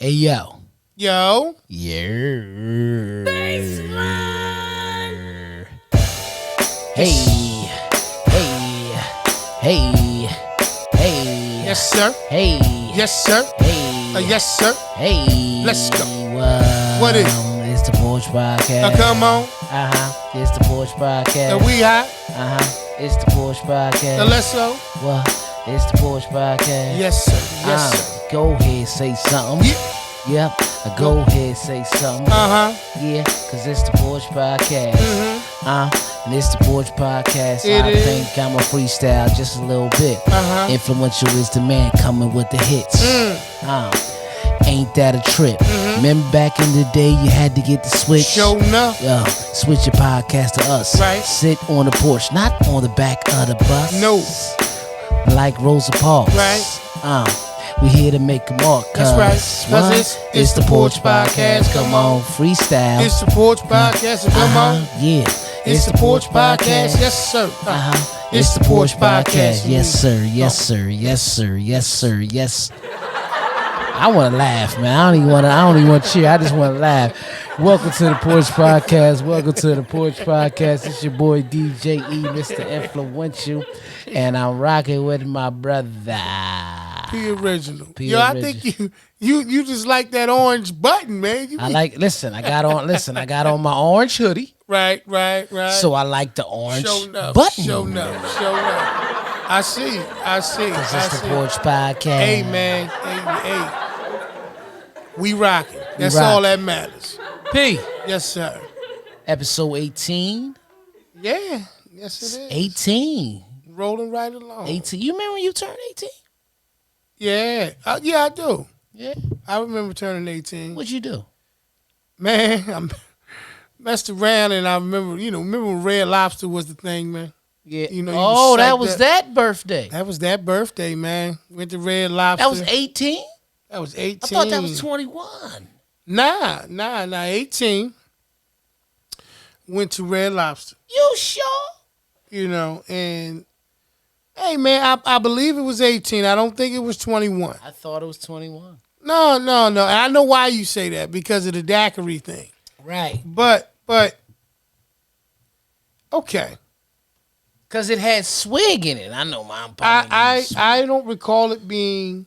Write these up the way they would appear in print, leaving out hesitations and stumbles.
Hey, yo. Yo. Yeah. Baseline. Hey. Hey. Hey. Hey. Yes, sir. Hey. Yes, sir. Hey. Yes, sir. Hey. Let's go. What is? It's the Porch Podcast. Come on. It's the Porch Podcast. We hot. It's the Porch Podcast. Let's go. What? It's the Porch Podcast. Yes, sir. Yes, sir. Go ahead, say something. Yeah. Yep. Go ahead, say something. Yeah, because it's the Porch Podcast. And it's the Porch Podcast. I think I'm a freestyle just a little bit. Influential is the man coming with the hits. Ain't that a trip? Remember back in the day you had to get the switch? Sure enough. Switch your podcast to us. Right. Sit on the porch, not on the back of the bus. No. Like Rosa Parks. Right. We here to make a mark. That's right. Cause it's the Porch Podcast. Come on, freestyle. It's the Porch Podcast. Come on. Yeah. It's the Porch Podcast. Yes, sir. It's the Porch Podcast. Yes, sir. Yes, sir. Yes, sir. Yes, sir. Yes. I want to laugh, man. I don't even want to cheer. I just want to laugh. Welcome to the Porch Podcast. Welcome to the Porch Podcast. It's your boy DJ E, Mr. Enfluential, and I'm rocking with my brother P Original. I think you just like that orange button, man. I got on my orange hoodie. Right. So I like the orange button. Show enough. I see. Cause it's the Porch Podcast. Hey, man. Hey. We rocking. That's all that matters. P. Yes, sir. Episode 18. Yeah. Yes, it is. 18. Rolling right along. 18. You remember when you turned 18? Yeah. Yeah, I do. Yeah. I remember turning 18. What'd you do? Man, I messed around and I remember when Red Lobster was the thing, man. Yeah. That was that birthday. That was that birthday, man. Went to Red Lobster. That was 18? That was 18. I thought that was 21. Nah, 18. Went to Red Lobster. You sure? And hey, man, I believe it was 18. I don't think it was 21. I thought it was 21. No. And I know why you say that, because of the daiquiri thing. Right. But okay. Because it had swig in it. I know mine. I don't recall it being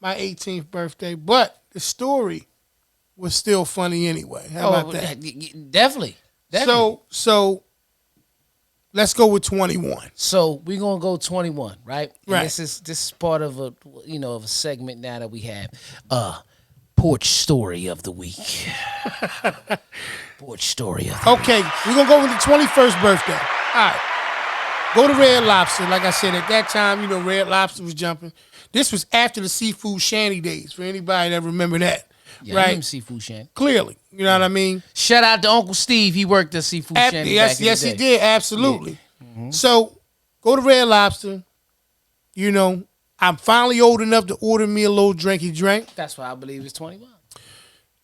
my 18th birthday, but the story was still funny anyway. How about that? Definitely. So let's go with 21. So we're gonna go 21, right? And right. This is part of a of a segment now that we have. Porch story of the week. Porch story of the week. Okay, we're gonna go with the 21st birthday. All right. Go to Red Lobster. Like I said, at that time, Red Lobster was jumping. This was after the seafood shanty days, for anybody that remember that. Yeah, right? I remember seafood shanty. Clearly. You know what I mean? Shout out to Uncle Steve. He worked at seafood shanty back in the day. He did. Absolutely. Yeah. Mm-hmm. So, go to Red Lobster. I'm finally old enough to order me a little drinky drink. That's why I believe it's 21.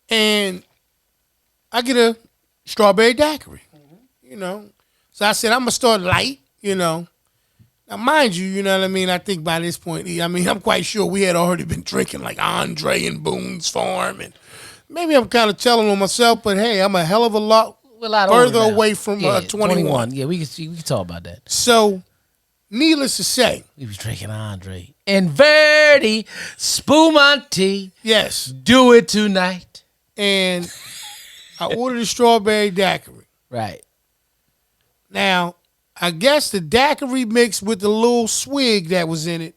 And I get a strawberry daiquiri. So I said, I'm going to start light, Now, mind you, you know what I mean? I think by this point, I'm quite sure we had already been drinking like Andre and Boone's Farm. And maybe I'm kind of telling on myself, but hey, I'm a hell of a lot further away from 21. Yeah, we can talk about that. So, needless to say, we was drinking Andre and Verdi Spumante. Yes. Do it tonight. And I ordered a strawberry daiquiri. Right. Now, I guess the daiquiri mixed with the little swig that was in it,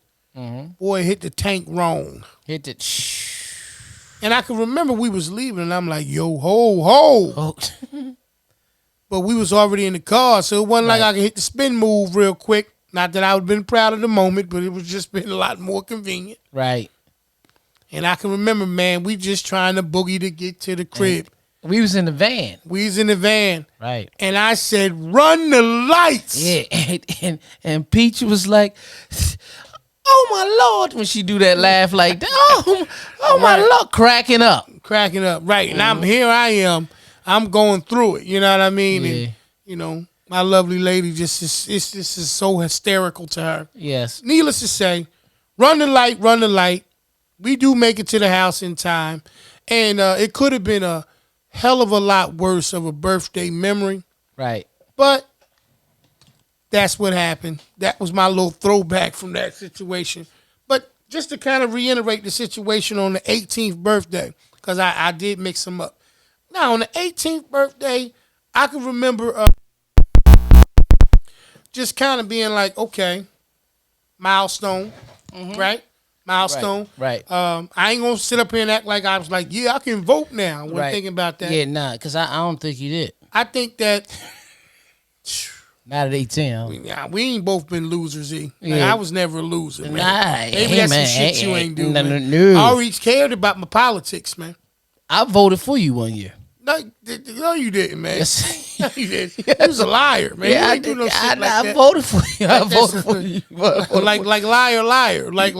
boy, hit the tank wrong. Hit the And I can remember we was leaving, and I'm like, yo, ho. Oh. But we was already in the car, so it wasn't like I could hit the spin move real quick. Not that I would have been proud of the moment, but it was just been a lot more convenient. Right. And I can remember, man, we just trying to boogie to get to the crib. We was in the van. Right. And I said, run the lights. Yeah. And Peach was like, oh, my Lord, when she do that laugh like that. Oh my Lord. Cracking up. Right. And I am. I'm going through it. You know what I mean? Yeah. And, my lovely lady this is so hysterical to her. Yes. Needless to say, run the light. we do make it to the house in time, and it could have been a hell of a lot worse of a birthday memory. Right. But that's what happened. That was my little throwback from that situation. But just to kind of reiterate the situation on the 18th birthday, because I did mix them up. Now, on the 18th birthday, I can remember just kind of being like, okay, milestone, right? Milestone. Right. I ain't going to sit up here and act like I was like, yeah, I can vote now when thinking about that. Yeah, nah, because I don't think you did. I think that... Not at 18. We ain't both been losers, E. Like, Yeah. I was never a loser, man. Nah, Maybe that's some shit you ain't do, man. No. I always cared about my politics, man. I voted for you one year. No, you didn't, man. Yes. No, you didn't. You was a liar, man. Yeah, you ain't do no shit like that. I voted for you. I voted for you. Like liar. Like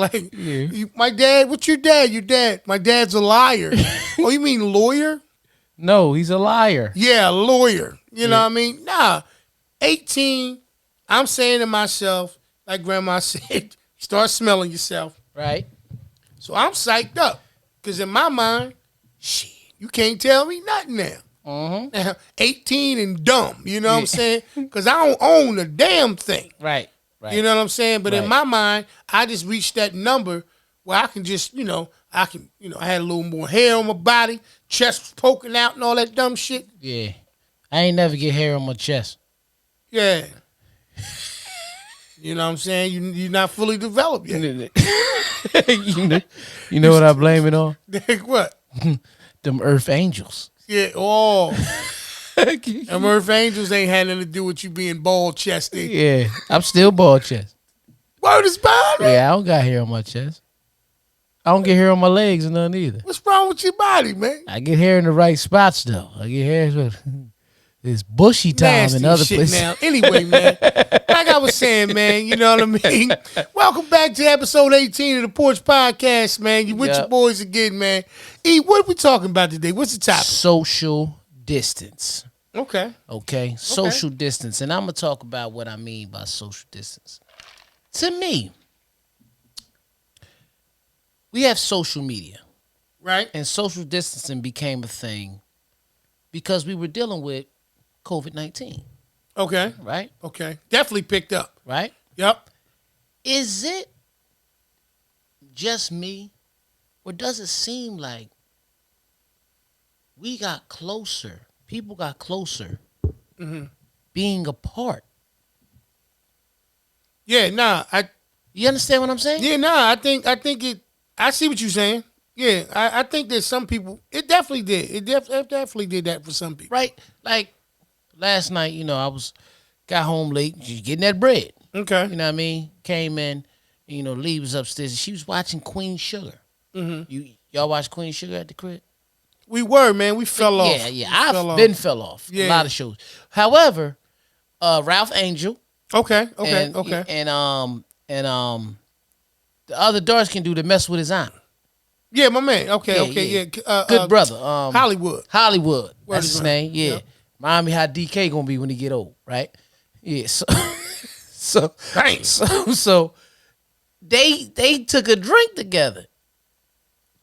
my dad, what's your dad? Your dad. My dad's a liar. Oh, you mean lawyer? No, he's a liar. Yeah, lawyer. You know what I mean? Nah. 18, I'm saying to myself, like Grandma said, start smelling yourself. Right. So I'm psyched up. Because in my mind, shit, you can't tell me nothing now. Now, 18 and dumb, you know what I'm saying? Because I don't own a damn thing. Right. You know what I'm saying? But in Right. my mind, I just reached that number where I can just, I had a little more hair on my body, chest was poking out and all that dumb shit. Yeah. I ain't never get hair on my chest. Yeah. You know what I'm saying? You're not fully developed yet. you know what I blame it on? What? Them Earth Angels. Yeah. Oh. Them Earth Angels ain't had nothing to do with you being bald chested. Yeah. I'm still bald chest. Word is bond. Yeah, I don't got hair on my chest. I don't get hair on my legs or nothing either. What's wrong with your body, man? I get hair in the right spots though. I get hair it's bushy time Nasty in other shit places. now. Anyway, man, like I was saying, man, you know what I mean? Welcome back to episode 18 of the Porch Podcast, man. You with your boys again, man. E, what are we talking about today? What's the topic? Social distance. Okay. Social distance. And I'm going to talk about what I mean by social distance. To me, we have social media. Right. And social distancing became a thing because we were dealing with COVID-19. Okay. Right? Okay. Definitely picked up. Right? Yep. Is it just me, or does it seem like we got closer, people got closer being apart? Yeah, nah. You understand what I'm saying? Yeah, nah. I think it. I see what you're saying. Yeah, I think there's some people. It definitely did. It definitely did that for some people. Right? Like last night, I got home late, just getting that bread. Okay. You know what I mean? Came in, Lee was upstairs and she was watching Queen Sugar. Y'all watch Queen Sugar at the crib? We were, man. We fell off. Yeah. I've fell off. Yeah. A lot of shows. However, Ralph Angel. Okay. And the other dark skin dude that messed with his aunt. Yeah, my man. Okay. Yeah. Good brother. Hollywood. That's his name. Yeah. Remind me how DK gonna be when he get old, right? Yeah. So they took a drink together,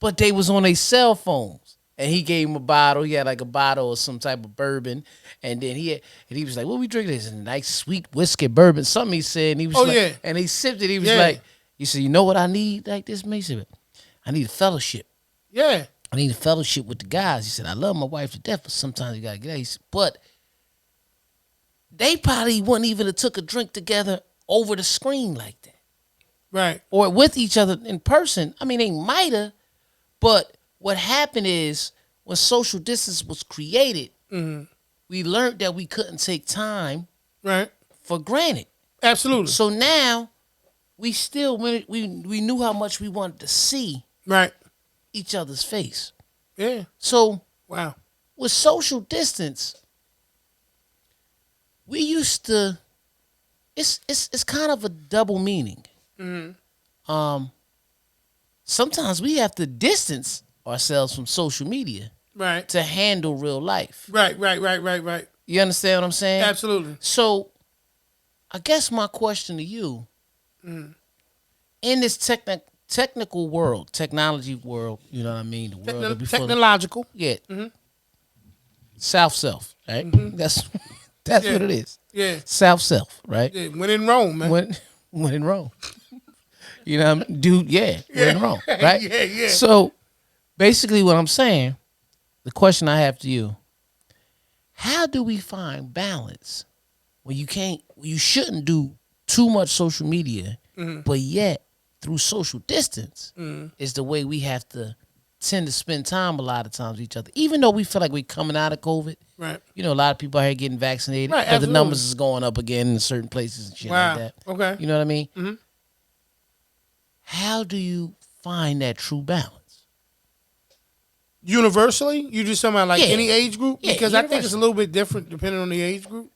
but they was on their cell phones. And he gave him a bottle. He had like a bottle of some type of bourbon, and then he was like, "What we drinking? This nice sweet whiskey bourbon." Something he said, and he was and he sipped it. He was like, "He said, you know what I need like this, man?" He said, "I need a fellowship. Yeah, I need a fellowship with the guys." He said, "I love my wife to death, but sometimes you gotta get out." He said, but they probably wouldn't even have took a drink together over the screen like that, right? Or with each other in person. I mean, they might have, but what happened is when social distance was created, we learned that we couldn't take time for granted. Absolutely. So now we still we knew how much we wanted to see each other's face. Yeah. So wow. With social distance, we used to. It's kind of a double meaning. Sometimes we have to distance ourselves from social media to handle real life. Right. You understand what I'm saying? Absolutely. So I guess my question to you, in this technical world, technology world. You know what I mean? The world that before, Technological. yeah. South self, right? That's what it is. Yeah. South self, right? Yeah. When in Rome, man. When in Rome. You know what I mean? Dude, yeah, we're in Rome, right? Yeah. So basically what I'm saying, the question I have to you, how do we find balance when you shouldn't do too much social media, but yet through social distance is the way we have to tend to spend time a lot of times with each other, even though we feel like we're coming out of COVID. Right. You know, a lot of people out here getting vaccinated, right, but the numbers is going up again in certain places and shit like that. Okay. You know what I mean? Mm-hmm. How do you find that true balance? Universally? You just talking about like any age group? Yeah, because I think it's a little bit different depending on the age group.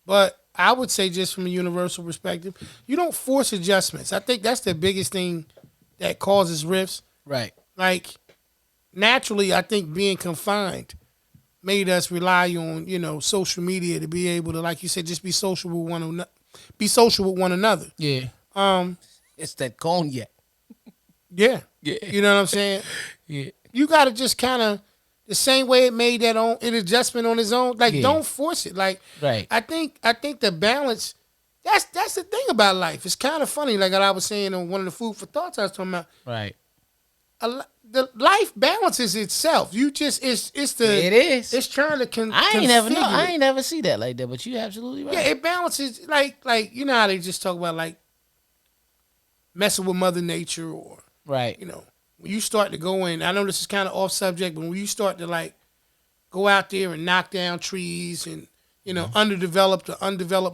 But I would say just from a universal perspective, you don't force adjustments. I think that's the biggest thing that causes rifts. Right. Like, naturally, I think being confined made us rely on, social media to be able to, like you said, just be social with one another. Yeah. It's that cognac. Yeah. Yeah. You know what I'm saying? Yeah. You got to just kind of, the same way it made that an adjustment on its own. Like, don't force it. Like, right. I think the balance, that's the thing about life. It's kind of funny, like I was saying on one of the food for thoughts I was talking about. Right. The life balances itself. You just it is. It's trying to I ain't never see that like that, but you absolutely right. Yeah, it balances like you know how they just talk about like messing with Mother Nature or right. When you start to go in, I know this is kind of off subject, but when you start to like go out there and knock down trees and undeveloped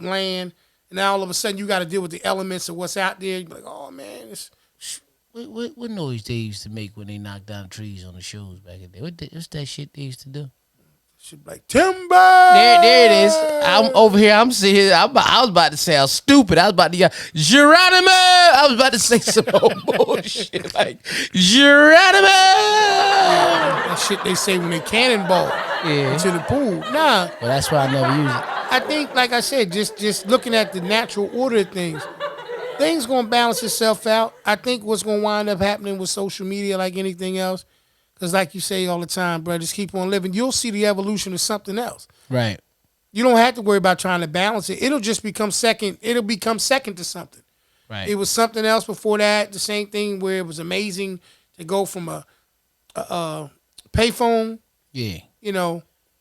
land, and now all of a sudden you got to deal with the elements of what's out there. You're like, oh man, it's. What noise they used to make when they knocked down trees on the shows back in the day? What's that shit they used to do? Shit like timber. There it is. I'm over here. I'm sitting here. I was about to sound stupid. I was about to yell, Geronimo. I was about to say some old bullshit like Geronimo. That shit they say when they cannonball into the pool. Nah. Well, that's why I never use it. I think, like I said, just looking at the natural order of things gonna balance itself out. I think what's gonna wind up happening with social media, like anything else, because like you say all the time, bro, just keep on living. You'll see the evolution of something else. Right. You don't have to worry about trying to balance it. It'll just become second. It'll become second to something. Right. It was something else before that. The same thing where it was amazing to go from a payphone,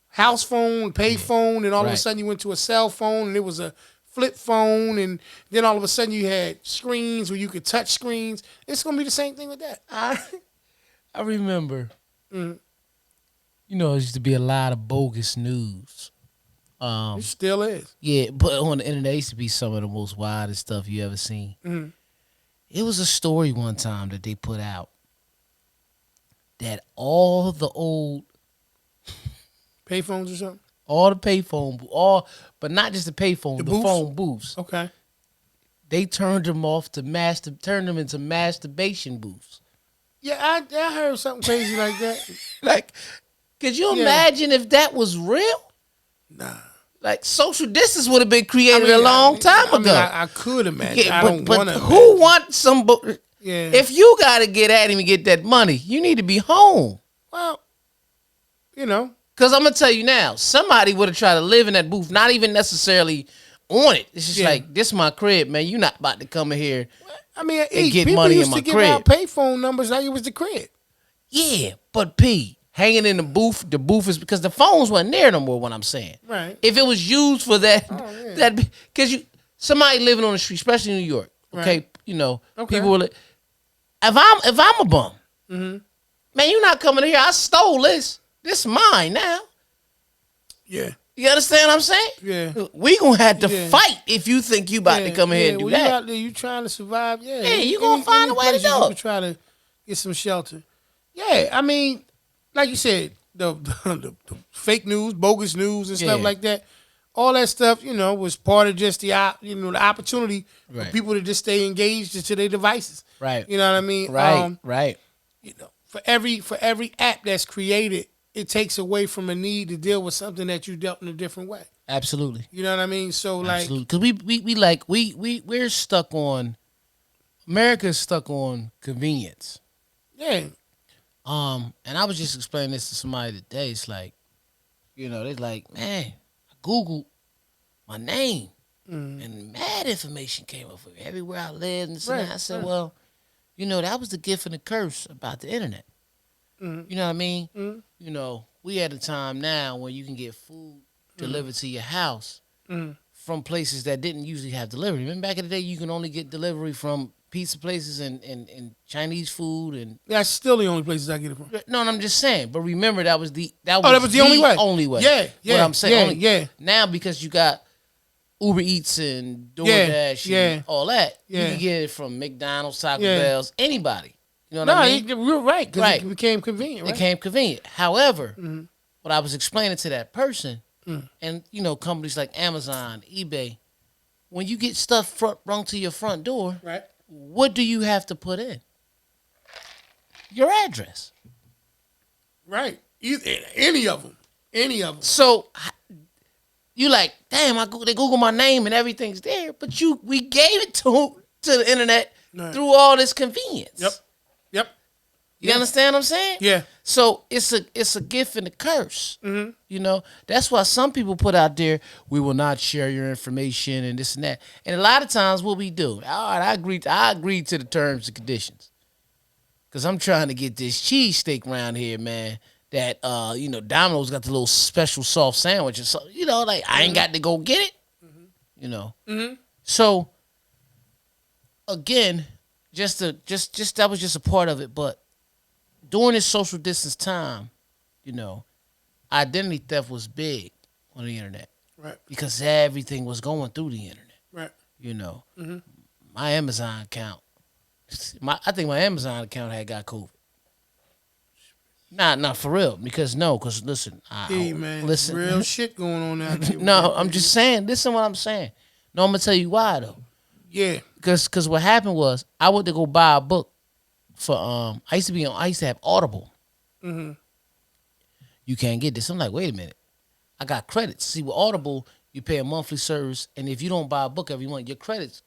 house phone, pay phone, and all of a sudden you went to a cell phone, and it was a flip phone, and then all of a sudden you had screens where you could touch screens. It's gonna be the same thing with that. I remember, there used to be a lot of bogus news. It still is. Yeah, but on the internet, it used to be some of the most wildest stuff you ever seen. Mm-hmm. It was a story one time that they put out that all the old payphones or something. All the payphone, but not just the payphone, the phone booths. Okay. They turned them off to turned them into masturbation booths. Yeah, I heard something crazy like that. Like, could you imagine if that was real? Nah. Like, social distance would have been created a long time ago. I could imagine. I don't want to. Who wants some? Yeah. If you got to get at him and get that money, you need to be home. Well, Because I'm going to tell you now, somebody would have tried to live in that booth, not even necessarily on it. It's just like, this is my crib, man. You're not about to come in here and get money in my crib. People used to give out payphone numbers like it was the crib. Yeah, but hanging in the booth is because the phones weren't there no more, what I'm saying. Right. If it was used for that, because somebody living on the street, especially in New York, okay, people will. If I'm a bum, man, you're not coming in here. I stole this. This is mine now. Yeah. You understand what I'm saying? Yeah. We gonna have to fight if you think you about to come in here and do that. You out there, you trying to survive. Yeah. Yeah, you gonna find a way to do it. You try to get some shelter. Yeah, I mean, like you said, the fake news, bogus news, and stuff like that. All that stuff, was part of just the opportunity for people to just stay engaged into their devices. Right. You know what I mean? Right. For every app that's created, it takes away from a need to deal with something that you dealt in a different way. Absolutely. You know what I mean? So like, because we're stuck on America is stuck on convenience. Yeah. And I was just explaining this to somebody today. It's like, they're like, man, I Googled my name and mad information came up with me everywhere I lived and this and that. I said, well, that was the gift and the curse about the internet. You know what I mean? We at a time now where you can get food delivered to your house from places that didn't usually have delivery. Remember back in the day, you can only get delivery from pizza places and Chinese food and that's still the only places I get it from. No, I'm just saying. But remember, that was the only way. Only way. Yeah. What I'm saying. Yeah. Now because you got Uber Eats and DoorDash and all that, you can get it from McDonald's, Taco Bell's, anybody. You know what I mean? You're right. Because it became convenient. Right? It became convenient. However, what I was explaining to that person, and companies like Amazon, eBay, when you get stuff rung to your front door, right? What do you have to put in? Your address. Right. Any of them. So you like, damn, they Google my name and everything's there, but we gave it to the internet through all this convenience. Yep. You understand what I'm saying? Yeah. So it's a gift and a curse. That's why some people put out there, we will not share your information and this and that. And a lot of times what we do, all right, I agree to the terms and conditions. Because I'm trying to get this cheesesteak around here, man, that, Domino's got the little special soft sandwich or something. I ain't got to go get it. So, again, just that was just a part of it. But during this social distance time, identity theft was big on the internet. Right. Because everything was going through the internet. Right. My Amazon account. I think my Amazon account had got COVID. Not for real. Because listen. Listen. Real shit going on out there. No, I'm just saying. Listen what I'm saying. No, I'm going to tell you why, though. Yeah. Because what happened was, I went to go buy a book for, I used to have Audible. You can't get this. I'm like, wait a minute. I got credits. See, with Audible, you pay a monthly service, and if you don't buy a book every month, your credits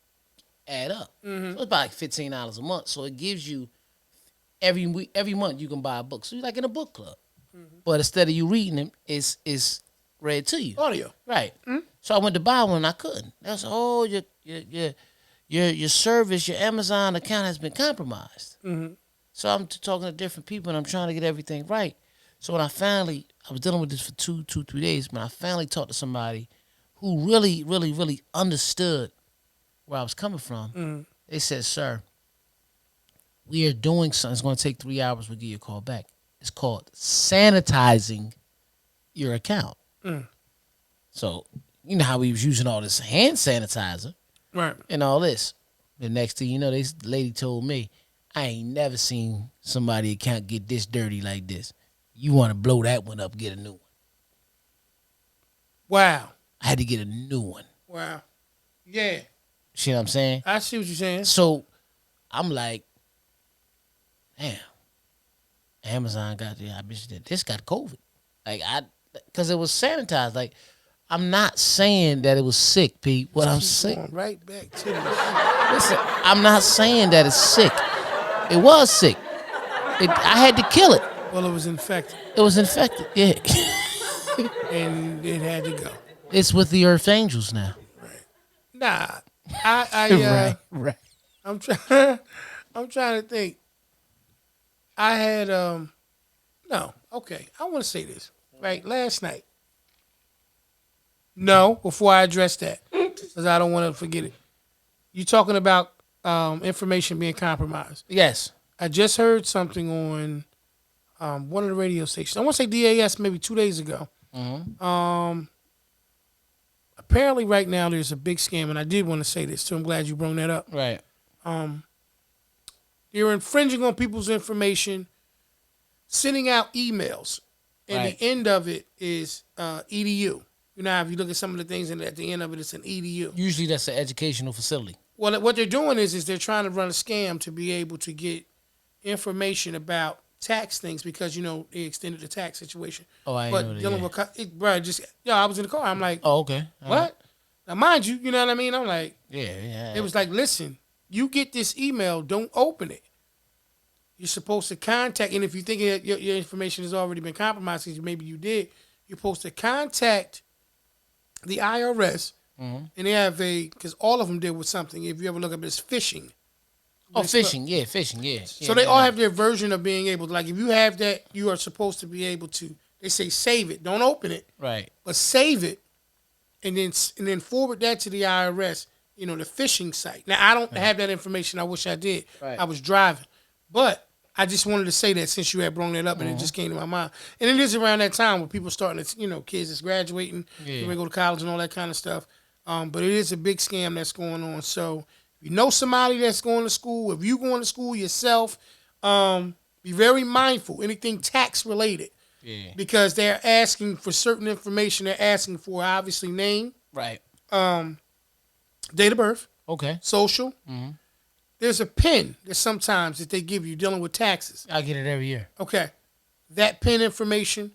add up. So it's about like $15 a month. So it gives you every month you can buy a book. So you're like in a book club. But instead of you reading them, it's read to you. Audio. Right. So I went to buy one and I couldn't. They was, your service, your Amazon account has been compromised. So I'm talking to different people and I'm trying to get everything right. So when I was dealing with this for 3 days, when I finally talked to somebody who really, really, really understood where I was coming from, they said, sir, we are doing something. It's going to take 3 hours. We'll give you a call back. It's called sanitizing your account. So, you know how we was using all this hand sanitizer and all this. The next thing you know, this lady told me, I ain't never seen somebody account get this dirty like this. You want to blow that one up, get a new one. Wow. I had to get a new one. Wow. Yeah. See what I'm saying? I see what you're saying. So I'm like, damn, Amazon got this got COVID. Because it was sanitized. Like, I'm not saying that it was sick, Pete. What I'm saying, right back to this. Listen, I'm not saying that it's sick. It was sick. I had to kill it. Well, it was infected. It was infected, yeah. And it had to go. It's with the Earth Angels now. Right. Nah. Right. I'm trying to think. I had no, okay. I want to say this. Right, last night. No, before I address that, because I don't want to forget it. You talking about information being compromised? Yes. I just heard something on one of the radio stations. I want to say DAS maybe 2 days ago. Apparently, right now there's a big scam, and I did want to say this too. I'm glad you brought that up. Right. They're infringing on people's information, sending out emails, and the end of it is EDU. You know, if you look at some of the things, and at the end of it, it's an EDU. Usually, that's an educational facility. Well, what they're doing is they're trying to run a scam to be able to get information about tax things because, you know, they extended the tax situation. Oh, I know that. Dealing with, bro, I was in the car. I'm like, oh, okay. What? Now, mind you, you know what I mean? I'm like, yeah. It was like, listen, you get this email, don't open it. You're supposed to contact, and if you think that your information has already been compromised, because maybe you did, you're supposed to contact the IRS, and they have because all of them deal with something. If you ever look up, it's phishing. Oh, phishing, yeah. So they all have their version of being able to, like, if you have that, you are supposed to be able to. They say save it, don't open it, right, but save it, and then forward that to the IRS. The phishing site. Now I don't have that information. I wish I did. Right. I was driving, but I just wanted to say that since you had brought that up, and it just came to my mind. And it is around that time when people starting to, kids is graduating, they go to college and all that kind of stuff. But it is a big scam that's going on. So if you know somebody that's going to school, if you going to school yourself, be very mindful. Anything tax related, because they're asking for certain information. They're asking for obviously name, right, date of birth, okay, social. There's a PIN that sometimes that they give you dealing with taxes. I get it every year. Okay. That PIN information,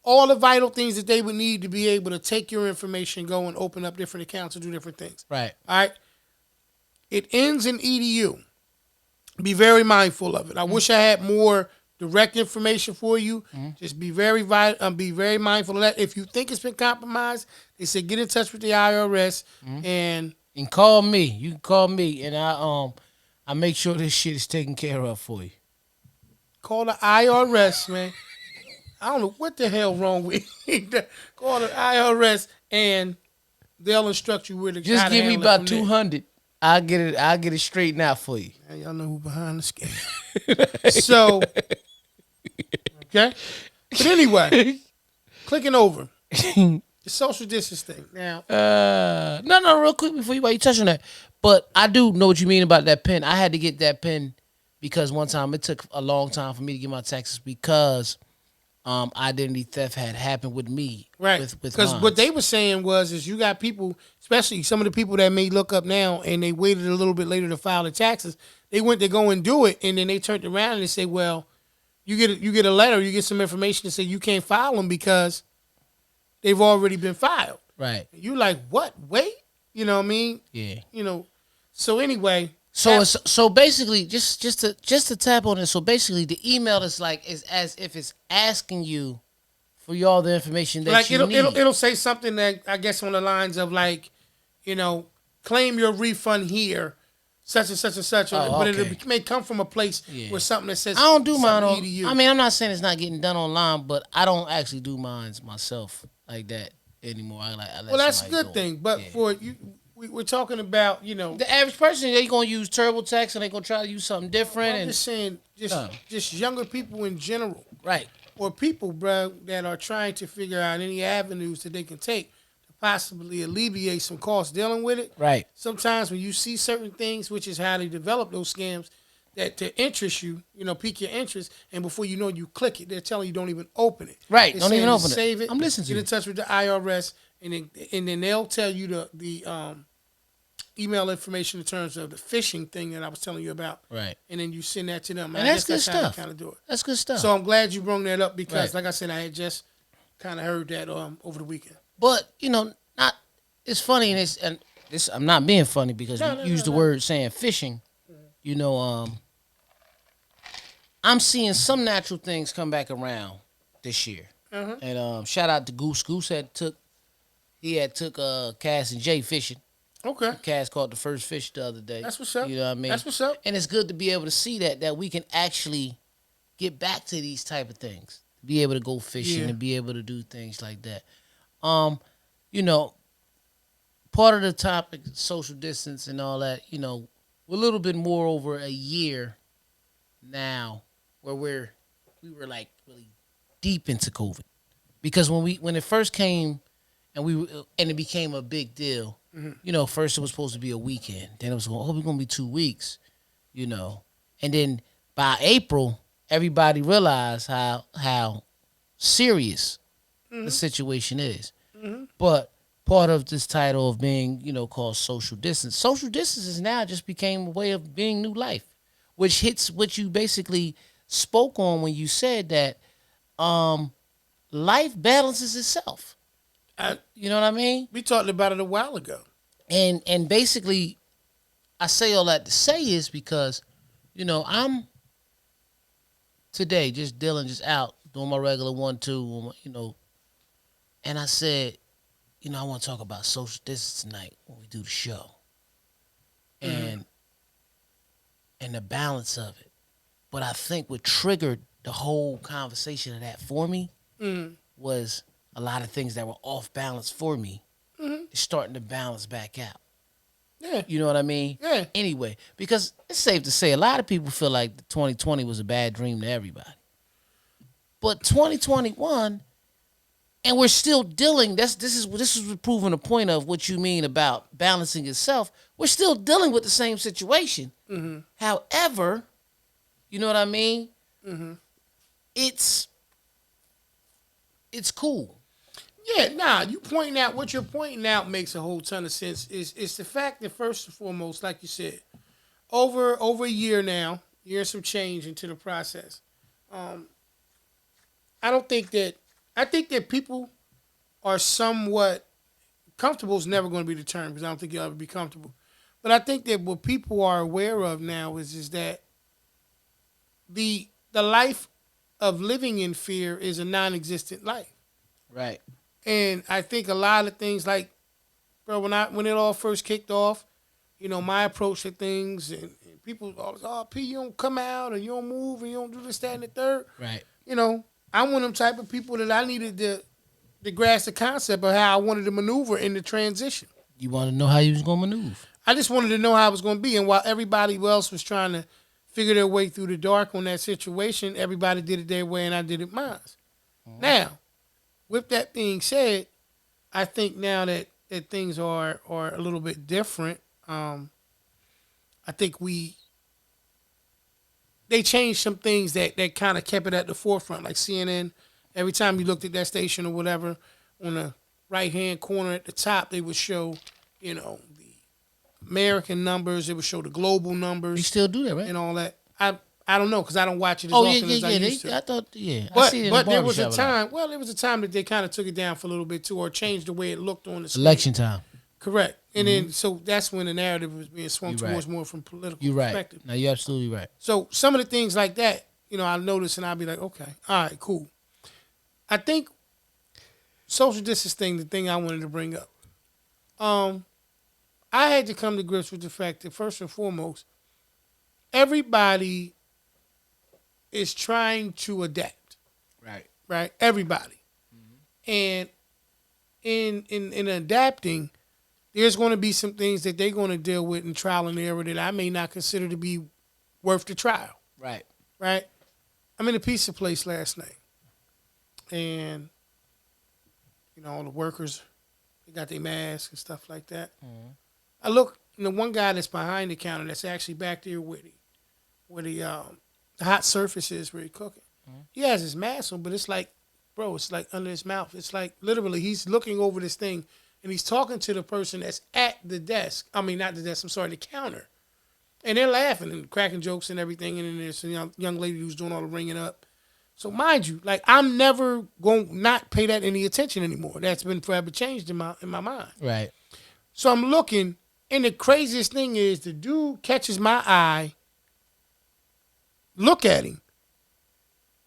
all the vital things that they would need to be able to take your information, go and open up different accounts and do different things. Right. All right. It ends in edu. Be very mindful of it. I wish I had more direct information for you. Just be very mindful of that. If you think it's been compromised, they say get in touch with the IRS and call me. You can call me, and I make sure this shit is taken care of for you. Call the IRS, man. I don't know what the hell wrong with you. Call the IRS, and they'll instruct you where to. Just give me about 200. I'll get it straightened out for you. Now y'all know who behind the scam. So, okay. But anyway, clicking over the social distance thing. Now, no, real quick while you touch on that. But I do know what you mean about that pen. I had to get that pen because one time it took a long time for me to get my taxes because identity theft had happened with me. Right. Because what they were saying is you got people, especially some of the people that may look up now and they waited a little bit later to file the taxes. They went to go and do it, and then they turned around and they say, well, you get a letter, you get some information to say you can't file them because they've already been filed. Right. You like, what? Wait? You know what I mean? Yeah. So anyway. So basically, just to tap on it. So basically, the email is as if it's asking you for all the information that you need. It'll say something that I guess on the lines of claim your refund here, such and such and such. Oh, but okay. It may come from a place where something that says I don't do mine on. EDU. I mean, I'm not saying it's not getting done online, but I don't actually do mine myself like that anymore. I let that's a good thing. But for you. We're talking about, the average person, they're going to use TurboTax and they're going to try to use something different. I'm just saying, just younger people in general. Right. Or people, bro, that are trying to figure out any avenues that they can take to possibly alleviate some costs dealing with it. Right. Sometimes when you see certain things, which is how they develop those scams, that to interest you, pique your interest, and before you know it, you click it. They're telling you don't even open it. Right. Don't even open it. Save it. I'm listening to you. Get in touch with the IRS, and then they'll tell you the email information in terms of the phishing thing that I was telling you about. Right. And then you send that to them. And that's good stuff. stuff. Kind of do it. That's good stuff. So I'm glad you brought that up because, like I said, I had just kind of heard that over the weekend. But it's funny and this I'm not being funny because you used the word saying phishing. I'm seeing some natural things come back around this year. And shout out to Goose. Goose had took Cass and Jay fishing. Okay. Cass caught the first fish the other day. That's what's up. You know what I mean? That's what's up. And it's good to be able to see that we can actually get back to these type of things. Be able to go fishing and be able to do things like that. Part of the topic, social distance and all that, we're a little bit more over a year now where we were like really deep into COVID. Because when it first came and it became a big deal, first it was supposed to be a weekend. Then it was going to be 2 weeks, And then by April, everybody realized how serious the situation is. But part of this title of being, called social distance. Social distance is now just became a way of being new life, which hits what you basically spoke on when you said that life balances itself. You know what I mean? We talked about it a while ago. And basically, I say all that to say is because, I'm today just dealing, just out doing my regular 1-2, and I said, I want to talk about social distance tonight when we do the show, and the balance of it. But I think what triggered the whole conversation of that for me was a lot of things that were off balance for me starting to balance back out. Yeah. You know what I mean? Yeah. Anyway, because it's safe to say a lot of people feel like 2020 was a bad dream to everybody. But 2021, and we're still dealing, this is proving a point of what you mean about balancing yourself. We're still dealing with the same situation. However, you know what I mean? It's cool. Yeah, you pointing out what you're pointing out makes a whole ton of sense. It's the fact that first and foremost, like you said, over a year now, year some change into the process. I think that people are somewhat comfortable is never going to be the term because I don't think you'll ever be comfortable. But I think that what people are aware of now is that the life of living in fear is a non-existent life. Right. And I think a lot of things like, bro, when it all first kicked off, my approach to things and people always, oh, P, you don't come out and you don't move and you don't do this, that, and the third. Right. I'm one of them type of people that I needed to grasp the concept of how I wanted to maneuver in the transition. You want to know how you was going to maneuver. I just wanted to know how I was going to be. And while everybody else was trying to figure their way through the dark on that situation, everybody did it their way and I did it mine. Now, with that being said, I think now that things are a little bit different. I think they changed some things that kind of kept it at the forefront, like CNN. Every time you looked at that station or whatever, on the right-hand corner at the top, they would show, the American numbers. It would show the global numbers. You still do that, right? And all that. I don't know because I don't watch it as often as I used to. I thought, But, I see it in the there was a barbershop time. Well, there was a time that they kind of took it down for a little bit too, or changed the way it looked on the screen. Election time. Correct. And then so that's when the narrative was being swung towards more from political perspective. No, you're absolutely right. So some of the things like that, I'll notice and I'll be like, okay, all right, cool. I think social distance thing, the thing I wanted to bring up. I had to come to grips with the fact that first and foremost, everybody is trying to adapt. Right. Right? Everybody. And in adapting, there's going to be some things that they're going to deal with in trial and error that I may not consider to be worth the trial. Right. Right? I'm in a pizza place last night. And, all the workers, they got their masks and stuff like that. I look, the one guy that's behind the counter that's actually back there where the hot surface is where he's cooking. He has his mask on, but it's like, bro, it's like under his mouth. It's like literally he's looking over this thing and he's talking to the person that's at the desk. I mean, not the desk, I'm sorry, the counter. And they're laughing and cracking jokes and everything. And then there's a young lady who's doing all the ringing up. So mind you, like I'm never going to not pay that any attention anymore. That's been forever changed in my mind. Right. So I'm looking, and the craziest thing is the dude catches my eye, look at him,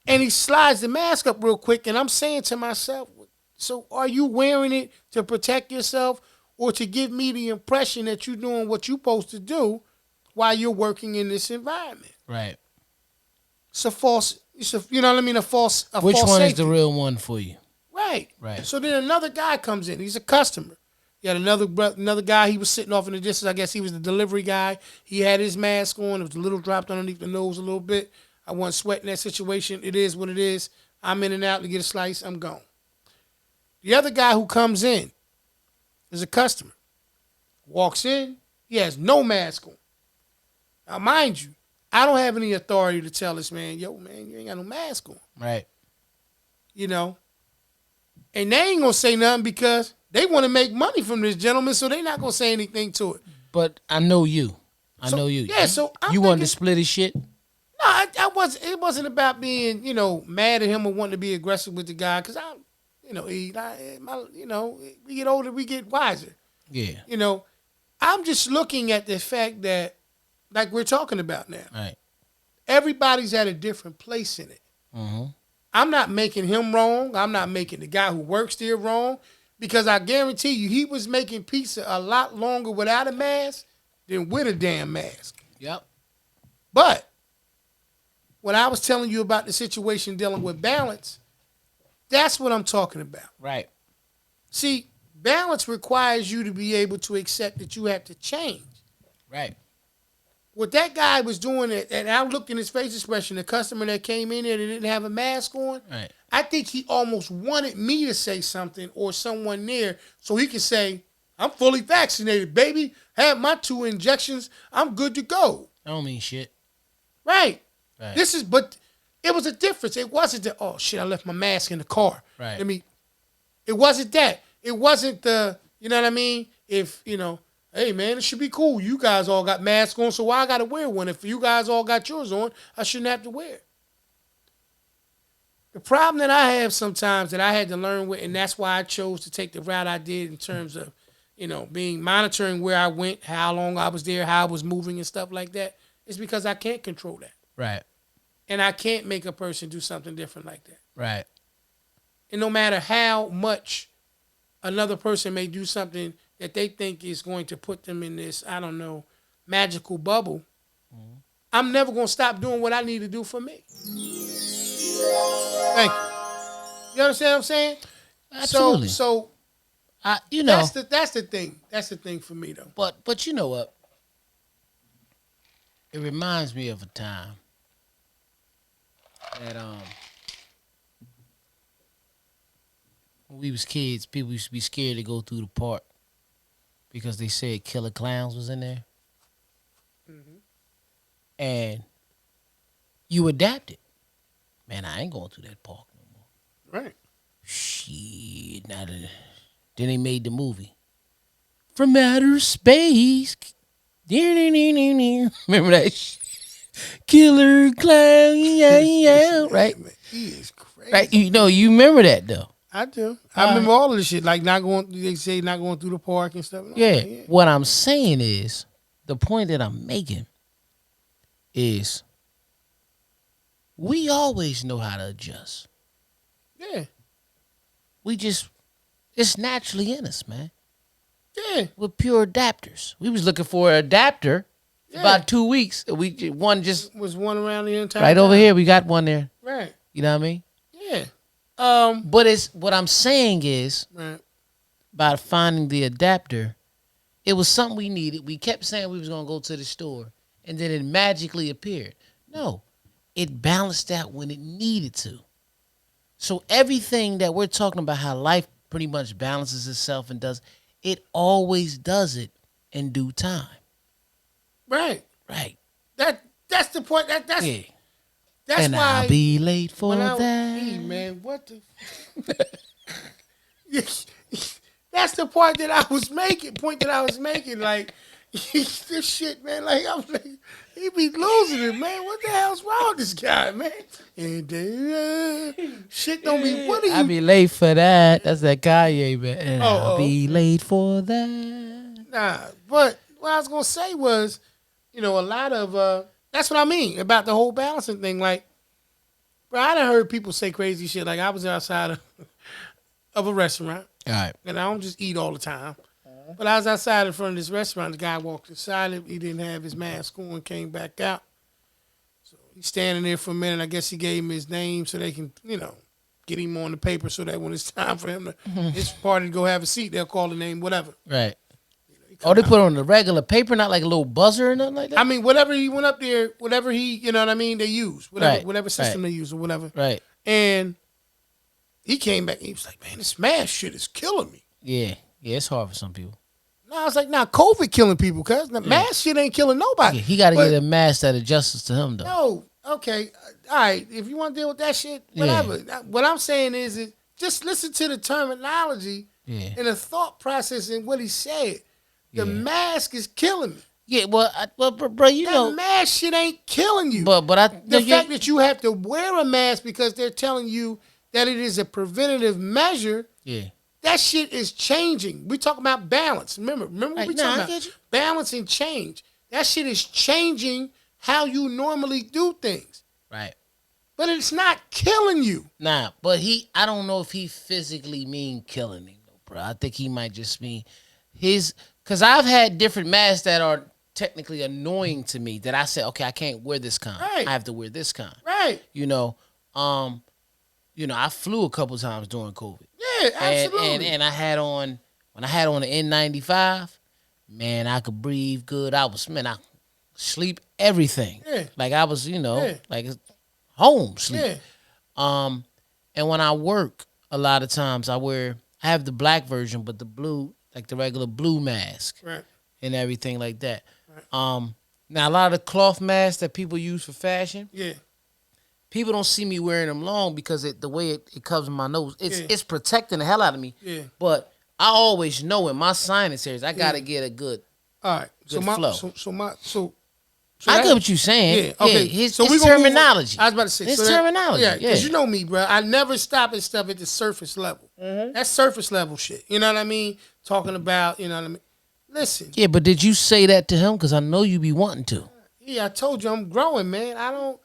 and he slides the mask up real quick, and I'm saying to myself, so are you wearing it to protect yourself or to give me the impression that you're doing what you're supposed to do while you're working in this environment? Right. It's a false, you know what I mean? Which one safety. Is the real one for you? Right. Right. So then another guy comes in. He's a customer. You had another guy. He was sitting off in the distance. I guess he was the delivery guy. He had his mask on. It was a little dropped underneath the nose a little bit. I wasn't sweating that situation. It is what it is. I'm in and out to get a slice. I'm gone. The other guy who comes in is a customer. Walks in. He has no mask on. Now, mind you, I don't have any authority to tell this man, yo, man, you ain't got no mask on. Right. And they ain't going to say nothing because they want to make money from this gentleman, so they're not going to say anything to it. But I know you. I know you. Yeah, so you wanted to split his shit? No, it wasn't about being, mad at him or wanting to be aggressive with the guy because we get older, we get wiser. Yeah. I'm just looking at the fact that, like we're talking about now, Right. everybody's at a different place in it. Mm-hmm. I'm not making him wrong. I'm not making the guy who works there wrong, because I guarantee you he was making pizza a lot longer without a mask than with a damn mask. Yep. But when I was telling you about the situation dealing with balance, that's what I'm talking about. Right. See, balance requires you to be able to accept that you have to change. Right. What that guy was doing, and I looked in his face expression, the customer that came in there that didn't have a mask on, Right. I think he almost wanted me to say something or someone there so he could say, I'm fully vaccinated, baby. Had my 2 injections. I'm good to go. I don't mean shit. Right. Right. But it was a difference. It wasn't that, oh shit, I left my mask in the car. Right. It wasn't that. It wasn't the, you know what I mean? If, hey man, it should be cool. You guys all got masks on, so why I gotta wear one? If you guys all got yours on, I shouldn't have to wear it. The problem that I have sometimes that I had to learn with, and that's why I chose to take the route I did in terms of, monitoring where I went, how long I was there, how I was moving and stuff like that, is because I can't control that. Right. And I can't make a person do something different like that. Right. And no matter how much another person may do something that they think is going to put them in this, I don't know, magical bubble, I'm never going to stop doing what I need to do for me. Thank you. You understand what I'm saying? Absolutely. So that's the thing. That's the thing for me though. But you know what? It reminds me of a time that when we was kids, people used to be scared to go through the park because they said killer clowns was in there. Mm-hmm. And you adapted. Man, I ain't going through that park no more. Right. Shit. Then they made the movie. From outer space. Remember that shit? Killer clown, yeah, right? Man, he is crazy. Right, you remember that though. I do. I remember all of the shit, like they say not going through the park and stuff. Yeah. What I'm saying is, the point that I'm making is, we always know how to adjust. Yeah. It's naturally in us, man. Yeah. We're pure adapters. We was looking for an adapter for about 2 weeks. One was one around the entire right time. over here. We got one there. Right. You know what I mean? Yeah. But it's what I'm saying is, right. About finding the adapter, it was something we needed. We kept saying we was gonna go to the store, and then it magically appeared. No, it balanced out when it needed to. So everything that we're talking about, how life pretty much balances itself and does, it always does it in due time. Right. Right. That's the point. That's yeah. That's and why I'll be late for that. Hey man, what the? That's the point that I was making. Like this shit, man. Like he be losing it, man. What the hell's wrong with this guy, man? And shit don't be. What are you? I'll be late for that. That's that Kanye, man. And I'll be late for that. Nah, but what I was gonna say was, a lot of that's what I mean about the whole balancing thing. Like, bro, I done heard people say crazy shit. Like, I was outside of a restaurant. All right. And I don't just eat all the time. But I was outside in front of this restaurant. The guy walked inside it. He didn't have his mask on, came back out. So he's standing there for a minute. I guess he gave him his name so they can, get him on the paper so that when it's time for him to his party to go have a seat, they'll call the name, whatever. Right. They put on the regular paper, not like a little buzzer or nothing like that? I mean, whatever he went up there, whatever he, you know what I mean, they use. Whatever system they use or whatever. Right. And he came back and he was like, man, this mask shit is killing me. Yeah. Yeah, it's hard for some people. No, I was like, COVID killing people, cuz the mask shit ain't killing nobody. Yeah, he got to get a mask that adjusts to him, though. No, okay, all right. If you want to deal with that shit, whatever. Yeah. What I'm saying is just listen to the terminology and the thought process and what he said. The mask is killing me. Yeah, well, bro, that mask shit ain't killing you. But the fact that you have to wear a mask because they're telling you that it is a preventative measure. Yeah. That shit is changing. We talking about balance. Remember what we talking about? Balance and change. That shit is changing how you normally do things. Right. But it's not killing you. Nah, but I don't know if he physically mean killing him, bro. I think he might just mean because I've had different masks that are technically annoying to me that I said, okay, I can't wear this kind. Right. I have to wear this kind. Right. I flew a couple times during COVID. Yeah, absolutely. And I had on the N95, man, I could breathe good. I sleep everything. Yeah. Like I was, like home sleep. Yeah. And when I work, a lot of times I have the black version, but the blue, like the regular blue mask. Right. And everything like that. Right. Now a lot of the cloth masks that people use for fashion. Yeah. People don't see me wearing them long because the way it covers my nose, it's protecting the hell out of me. Yeah. But I always know in my sinus areas, I gotta get a good. All right. Flow. So I get what you're saying. Yeah. Okay. His we terminology. I was about to say his terminology. Yeah. Because you know me, bro. I never stop at stuff at the surface level. Mm-hmm. That's surface level shit. You know what I mean? Talking about. You know what I mean? Listen. Yeah, but did you say that to him? Because I know you be wanting to. Yeah, I told you I'm growing, man. I don't.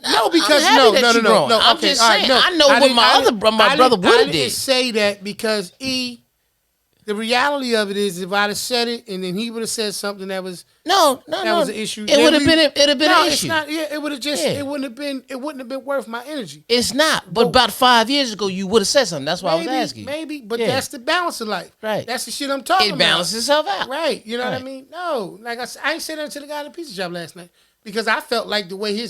No, because no. I'm okay, just saying. Right, no, I know what my brother would have did. I didn't say that because the reality of it is, if I'd have said it and then he would have said something that was was an issue. It would have been an issue. It's not. Yeah, it would have just. Yeah. It wouldn't have been worth my energy. It's not. But about 5 years ago, you would have said something. That's why I was asking. Maybe, but that's the balance of life. Right. That's the shit I'm talking about. It balances itself out. Right. You know what I mean? No, like I ain't said that to the guy at the pizza shop last night because I felt like the way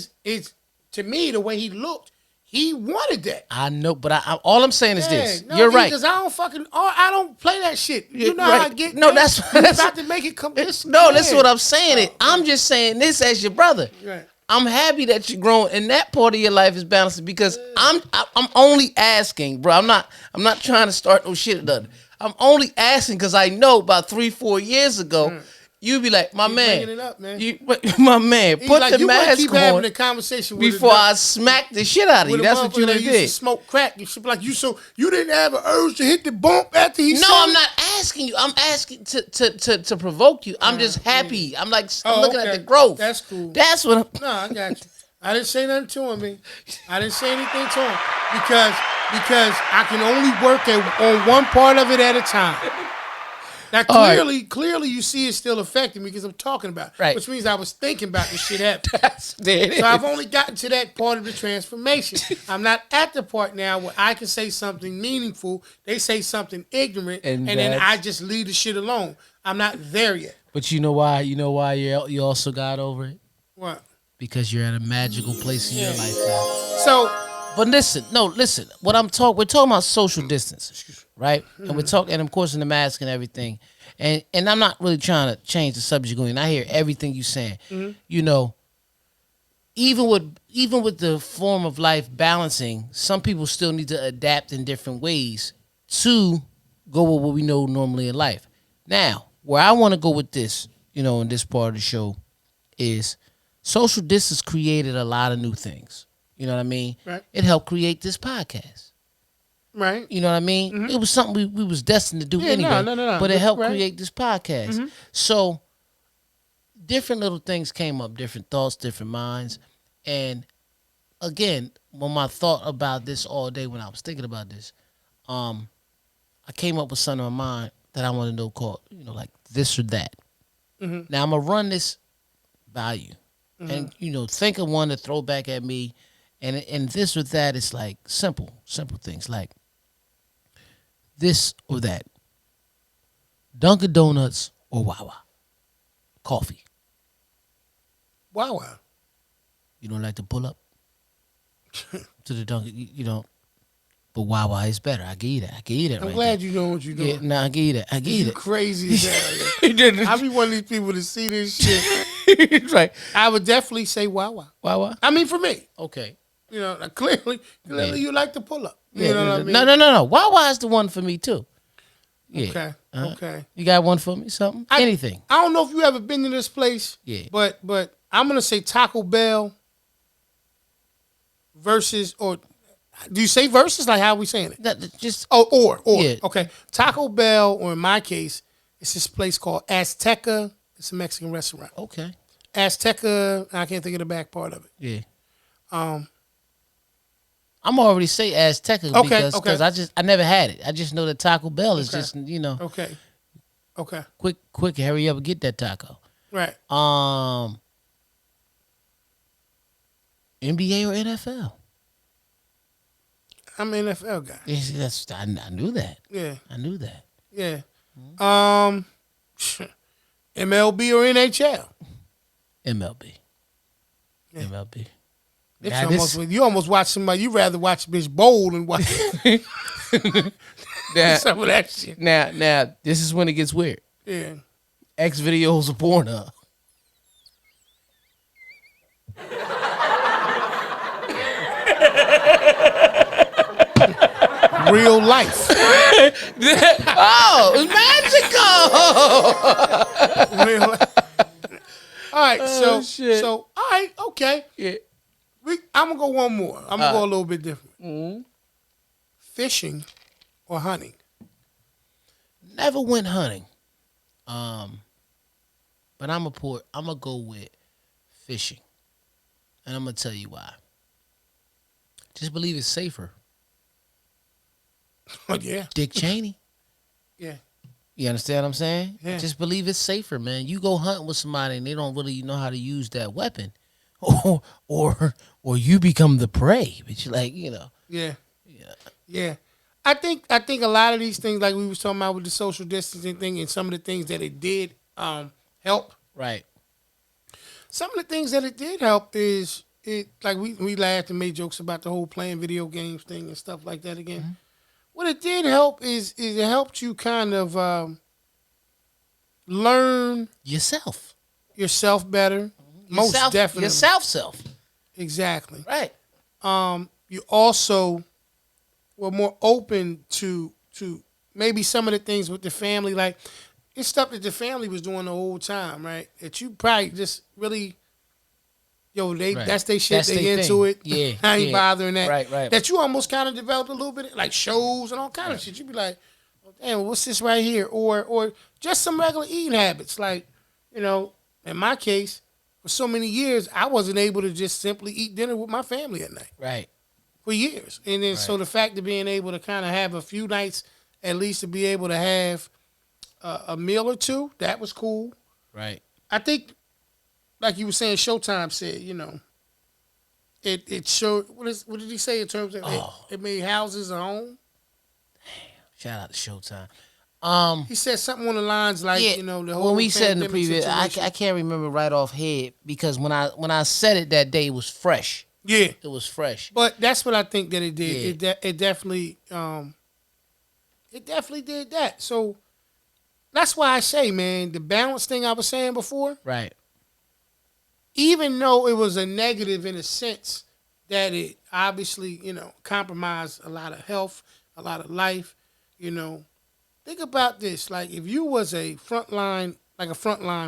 to me, the way he looked, he wanted that. I know, but all I'm saying is this. You're right. Because I don't play that shit. You know how I get. No, that's about to make it come. That's what I'm saying. I'm just saying this as your brother. Right. I'm happy that you're growing, and that part of your life is balancing because I'm only asking, bro. I'm not trying to start no shit. I'm only asking because I know about 3-4 years ago. You be like, my man, it up, man. My man, put like, the mask keep on having a conversation with before I smack the shit out of you. That's what you did. To smoke crack. You should be like, so you didn't have an urge to hit the bump after he. No, I'm not asking you. I'm asking to provoke you. I'm just happy. I'm like looking at the growth. That's cool. That's what. No, I got you. I didn't say nothing to him, man. I didn't say anything to him because I can only work on one part of it at a time. Now, clearly, you see it's still affecting me because I'm talking about it, right. Which means I was thinking about this shit happening. So I've only gotten to that part of the transformation. I'm not at the part now where I can say something meaningful, they say something ignorant, and then I just leave the shit alone. I'm not there yet. But you know why? You know why you also got over it? What? Because you're at a magical place in your life now. So... But listen. We're talking about social distance, right? And we're talking, and of course, in the mask and everything. And I'm not really trying to change the subject going. I hear everything you're saying. Mm-hmm. You know, even with the form of life balancing, some people still need to adapt in different ways to go with what we know normally in life. Now, where I want to go with this, in this part of the show, is social distance created a lot of new things. You know what I mean? Right. It helped create this podcast. Right. You know what I mean? Mm-hmm. It was something we was destined to do anyway. No. But it helped create this podcast. Mm-hmm. So different little things came up, different thoughts, different minds. And again, when my thought about this all day, when I was thinking about this, I came up with something in my mind that I want to know called, like this or that. Mm-hmm. Now I'm gonna run this by you. Mm-hmm. And, think of one to throw back at me. And this or that is like simple things like this or that. Dunkin' Donuts or Wawa. Coffee. Wawa. You don't like to pull up to the Dunkin', you don't. But Wawa is better. I give you that. I'm glad you know what you're doing. Yeah, I give you that. You crazy as hell. I be one of these people to see this shit. Right. I would definitely say Wawa. Wawa? I mean, for me. Okay. Clearly you like to pull up. You know what I mean? No. Wawa is the one for me, too. Yeah. Okay. Okay. You got one for me? Something? Anything? I don't know if you ever been to this place. Yeah. But I'm going to say Taco Bell versus, or Do you say versus? Like, how are we saying it? Just or. Yeah. Okay. Taco Bell, or in my case, it's this place called Azteca. It's a Mexican restaurant. okay. Azteca, I can't think of the back part of it. Yeah. Um, I'm already say Azteca Okay, because I never had it. I just know that Taco Bell is just Okay. quick, hurry up and get that taco. Right. NBA or NFL? I'm an NFL guy. Yes, I knew that. Yeah. I knew that. Yeah. MLB or NHL? MLB. Yeah. MLB. You almost watch somebody. You rather watch a bitch bowl than watch some of that shit. Now, this is when it gets weird. Yeah. X videos of Pornhub. Real life. Oh, it's magical. Real life. All right, shit. so all right, okay. Yeah. I'm gonna go one more. I'm gonna go a little bit different. Fishing or hunting? Never went hunting. But I'm gonna go with fishing. And I'm gonna tell you why. Just believe it's safer. Oh yeah. Dick Cheney. Yeah. You understand what I'm saying? Yeah. Just believe it's safer, man. You go hunting with somebody and they don't really know how to use that weapon. Or you become the prey. But you're like, Yeah. Yeah. Yeah. I think a lot of these things, like we was talking about with the social distancing thing, and some of the things that it did help. Right. Some of the things that it did help is it, like we laughed and made jokes about the whole playing video games thing and stuff like that again. Mm-hmm. What it did help is it helped you kind of learn yourself better. Mm-hmm. Most definitely. Yourself. Exactly. Right. You also were more open to maybe some of the things with the family, like it's stuff that the family was doing the whole time, right? That you probably just really, right. That's their shit. They into it. Yeah, I ain't bothering that. Right. That you almost kind of developed a little bit, like shows and all kind of shit. You be like, oh, damn, what's this right here? Or just some regular eating habits, like in my case, for so many years, I wasn't able to just simply eat dinner with my family at night. Right. For years. And then so the fact of being able to kind of have a few nights at least to be able to have a meal or two, that was cool. Right. I think, like you were saying, Showtime said, it showed, what did he say in terms of it made houses a home? Damn. Shout out to Showtime. He said something on the lines like, the whole when we said in the previous, I situation. I can't remember right off head because when I said it that day, it was fresh. Yeah, it was fresh. But that's what I think that it did. Yeah. It definitely did that. So that's why I say, man, the balance thing I was saying before. Right. Even though it was a negative in a sense that it obviously, compromised a lot of health, a lot of life, Think about this. Like if you was a frontline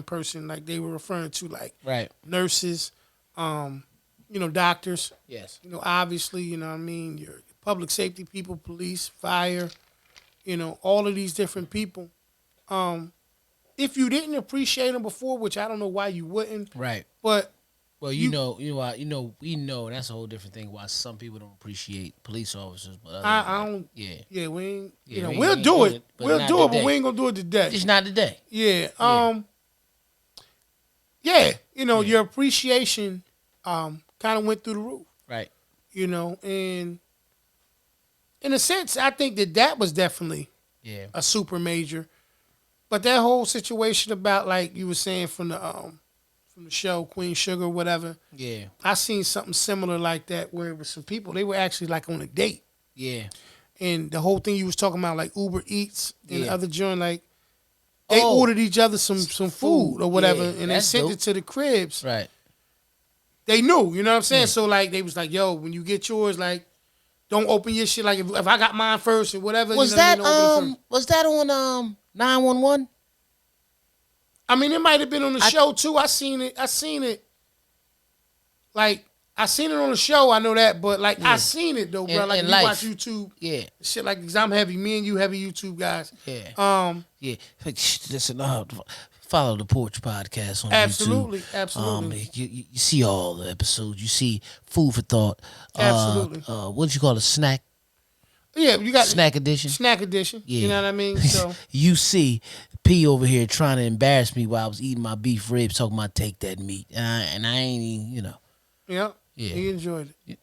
person, like they were referring to, like right. nurses, doctors. Yes. Obviously, your public safety people, police, fire, all of these different people. If you didn't appreciate them before, which I don't know why you wouldn't. Right. But we know that's a whole different thing why some people don't appreciate police officers, but I don't. Yeah. Yeah, we ain't. We'll do it. We'll do it, but we ain't gonna do it today. It's not today. Yeah. Your appreciation kind of went through the roof. Right. And in a sense, I think that was definitely a super major. But that whole situation about, like you were saying from the show Queen Sugar or whatever. Yeah. I seen something similar like that where it was some people, they were actually like on a date. Yeah. And the whole thing you was talking about, like Uber Eats and the other joint, like they ordered each other some food or whatever, and they sent it to the cribs. Right. They knew, you know what I'm saying? So like they was like, yo, when you get yours, like don't open your shit. Like if I got mine first or whatever. Was that on 911? I mean, it might have been on the show too. I seen it. Like I seen it on the show. I know that, but like I seen it though, bro. Like in you life. watch YouTube, shit. Like, cause I'm heavy. Me and you heavy YouTube guys. Yeah. Listen, follow the Porch podcast on YouTube. Absolutely. You see all the episodes. You see food for thought. Absolutely. What did you call it? Snack. Yeah, you got snack edition. Snack edition. Yeah. You know what I mean? So you see P over here trying to embarrass me while I was eating my beef ribs, talking about take that meat, and I ain't even, you know. Yeah. He enjoyed it.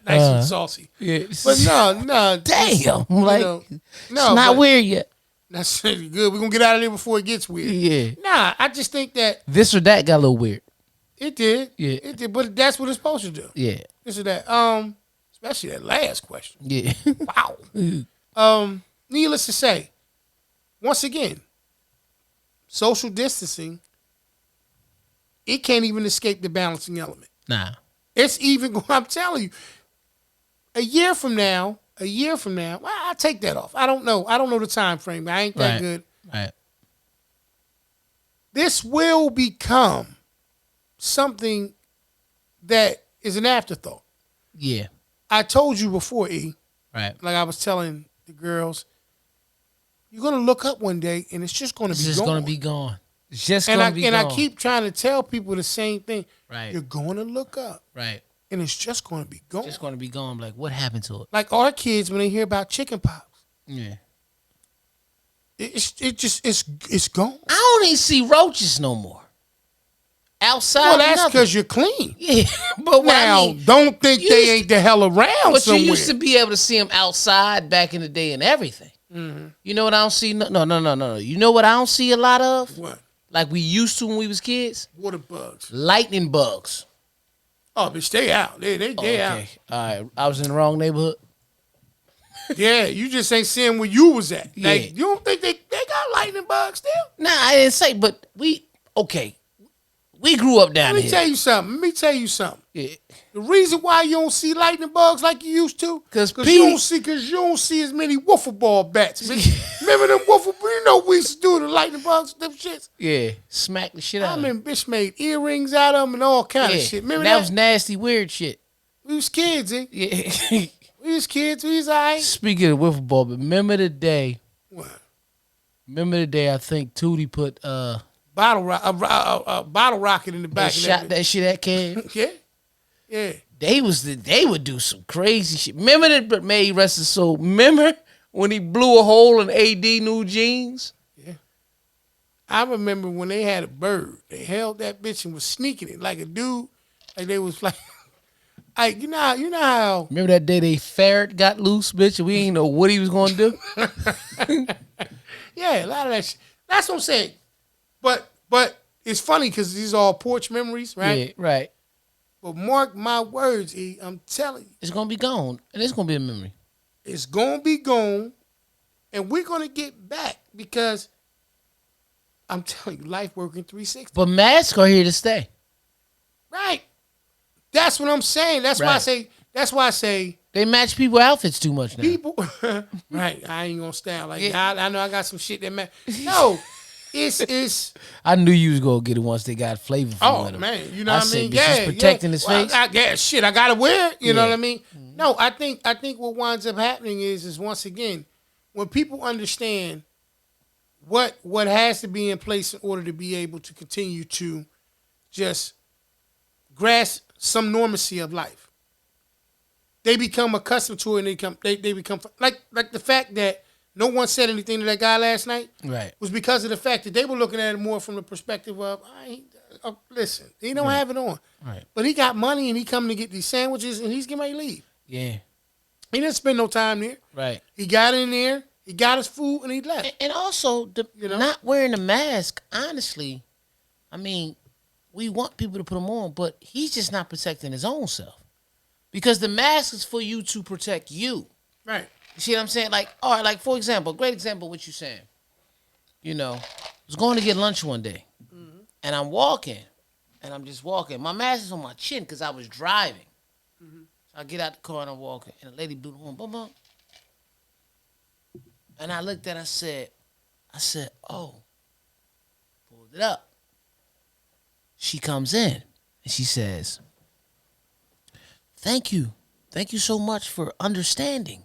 Nice and saucy. Yeah. But no. Damn. Like, no, it's not weird yet. That's good. We're going to get out of there before it gets weird. Yeah. Nah, I just think that. This or that got a little weird. It did. Yeah. It did. But that's what it's supposed to do. Yeah. This or that. Especially that last question. Yeah. Wow. Needless to say, once again, social distancing, it can't even escape the balancing element. Nah. It's even, I'm telling you, a year from now, well, I'll take that off. I don't know the time frame. I ain't that good. Right. This will become something that is an afterthought. Yeah. I told you before, E. Right. Like I was telling the girls, you're going to look up one day and it's just going to be gone. It's just going to be gone. It's just going to be gone. And I keep trying to tell people the same thing. Right. You're going to look up. Right. And it's just going to be gone. Just going to be gone. Like, what happened to it? Like our kids, when they hear about chicken pox. Yeah. It's gone. I don't even see roaches no more. Outside. Well, that's because you're clean. Yeah. But now, don't think they ain't the hell around but somewhere. You used to be able to see them outside back in the day and everything. Mm-hmm. You know what I don't see? No. You know what I don't see a lot of? What? Like we used to when we was kids? Water bugs. Lightning bugs. Oh, bitch, they out. They out. All right. I was in the wrong neighborhood. Yeah, you just ain't seeing where you was at. Yeah. Like, you don't think they got lightning bugs still? Nah, I didn't say, but we grew up down here. Let me tell you something. Yeah. The reason why you don't see lightning bugs like you used to, because you don't see as many wiffle ball bats. Remember them wiffle? You know we used to do the lightning bugs, them shits. Yeah, smack the shit out. I mean, bitch made earrings out of them and all kind of shit. Remember that? Was nasty, weird shit. We was kids, eh? Yeah. We was kids. We was alright. Speaking of wiffle ball, but remember the day? What? Remember the day I think Tootie put bottle rocket in the back. Shot that shit at Cam. Yeah. They would do some crazy shit. Remember that, but May rest his soul. Remember when he blew a hole in AD new jeans? Yeah. I remember when they had a bird. They held that bitch and was sneaking it like a dude. Like they was like, you know how. Remember that day they ferret got loose, bitch, and we ain't know what he was gonna do. Yeah, a lot of that shit. That's what I'm saying. But it's funny because these are all porch memories, right? Yeah, right. But mark my words, E, I'm telling you. It's going to be gone, and it's going to be a memory. It's going to be gone, and we're going to get back because I'm telling you, life working 360. But masks are here to stay. Right. That's what I'm saying. That's why I say. They match people's outfits too much now. People. Right. I ain't going to stand like that. I know I got some shit that match. No. It's. I knew you was gonna get it once they got flavor from it. Oh man, you know what I mean? Yeah, protecting his face. I gotta wear it. You know what I mean? Mm-hmm. No, I think what winds up happening is once again when people understand what has to be in place in order to be able to continue to just grasp some normalcy of life. They become accustomed to it, and they become like the fact that. No one said anything to that guy last night. Right. Was because of the fact that they were looking at it more from the perspective of, listen, he don't have it on. Right. But he got money and he coming to get these sandwiches and he's getting ready to leave. Yeah. He didn't spend no time there. Right. He got in there, he got his food, and he left. And also, not wearing a mask, honestly, I mean, we want people to put them on, but he's just not protecting his own self. Because the mask is for you to protect you. Right. You see what I'm saying? Like, all right, like, for example, great example of what you're saying. You know, I was going to get lunch one day, and I'm walking, and I'm just walking. My mask is on my chin because I was driving. Mm-hmm. So I get out the car, and I'm walking, and a lady blew the horn, boom, boom. And I looked at her, I said, oh, pulled it up. she comes in and she says, "Thank you so much for understanding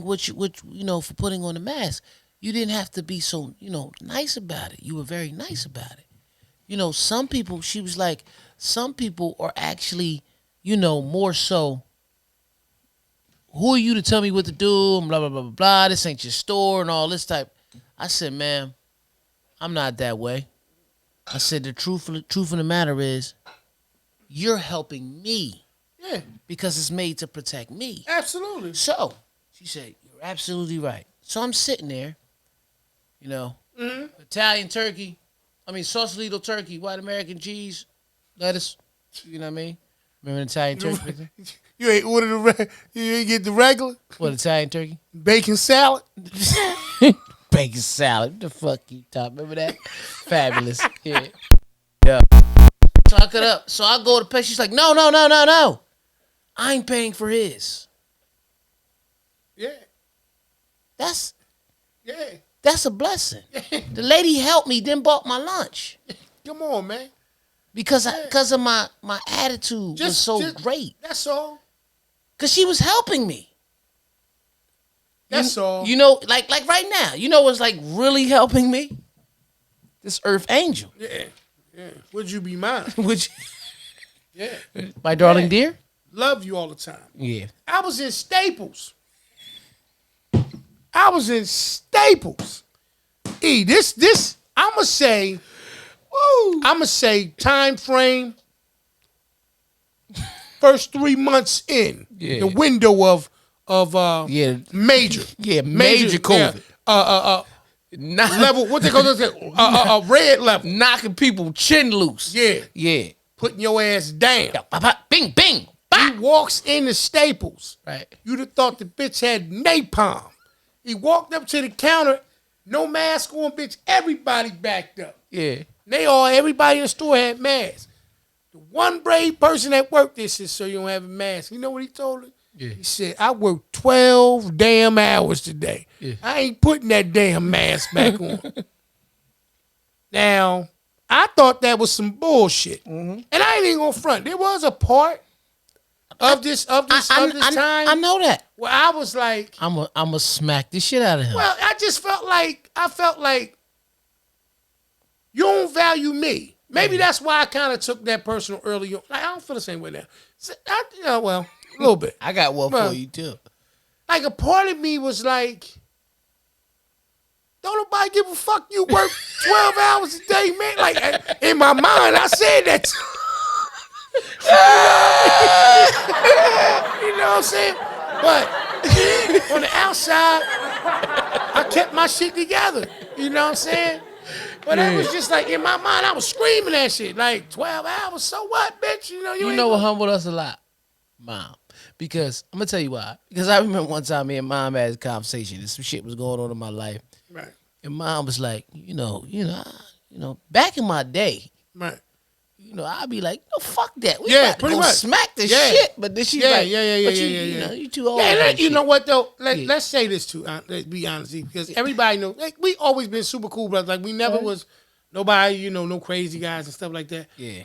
what you for putting on the mask. You didn't have to be so nice about it. You were very nice about it. Some people," she was like, "some people are actually more so. Who are you to tell me what to do? And blah blah blah blah blah. This ain't your store and all this type." I said, "Ma'am, I'm not that way." I said, "The truth of the matter is, you're helping me. Yeah. Because it's made to protect me." Absolutely. So she said, "You're absolutely right." So I'm sitting there, Italian turkey, Sausalito turkey, white American cheese, lettuce. You know what I mean? Remember the Italian turkey? You ain't ordered you ain't get the regular? What, Italian turkey? Bacon salad? Bacon salad. What the fuck you talking? Remember that? Fabulous. Yeah. So I cut up. So I go to pay. She's like, no. I ain't paying for his. Yeah. That's Yeah. a blessing. The lady helped me, then bought my lunch. Come on, man. Because of my attitude was so great. That's all. Because she was helping me. That's all. Like right now, what's like really helping me? This earth angel. Yeah. Would you be mine? Would you? Yeah. My darling dear? Love you all the time. Yeah. I was in Staples. This I'ma say time frame. First 3 months in the window of major. Yeah, major COVID. Level, what they call this? Red level. Knocking people chin loose. Yeah. Putting your ass down. Bing, bing. He walks into Staples. Right. You'd have thought the bitch had napalm. He walked up to the counter, no mask on, bitch. Everybody backed up. Yeah. Everybody in the store had masks. The one brave person that worked there said, "So you don't have a mask." You know what he told her? Yeah. He said, "I worked 12 damn hours today. Yeah. I ain't putting that damn mask back on." Now, I thought that was some bullshit. Mm-hmm. And I ain't even gonna front. There was a part of this time. I know that. Where I was like, I'm a smack the shit out of him. Well, I felt like you don't value me. Maybe that's why I kind of took that personal early on. Like, I don't feel the same way now. So, a little bit. I got one for you too. Like, a part of me was like, don't nobody give a fuck. You work 12 hours a day, man. Like, in my mind, I said that. You know what I'm saying? But on the outside, I kept my shit together. You know what I'm saying? But it was just like, in my mind, I was screaming that shit. Like, 12 hours, so what, bitch? You know what humbled us a lot? Mom. Because, I'm going to tell you why. Because I remember one time me and Mom had a conversation and some shit was going on in my life. Right. And Mom was like, back in my day, right. I'd be like, no, fuck that. We Yeah, about to pretty go much. smack the shit. But then she's like, you too old. Yeah, you know what, though? Let's say this, too. Let's be honest, because everybody knows. Like, we always been super cool brothers. Like, we never was nobody, no crazy guys and stuff like that. Yeah.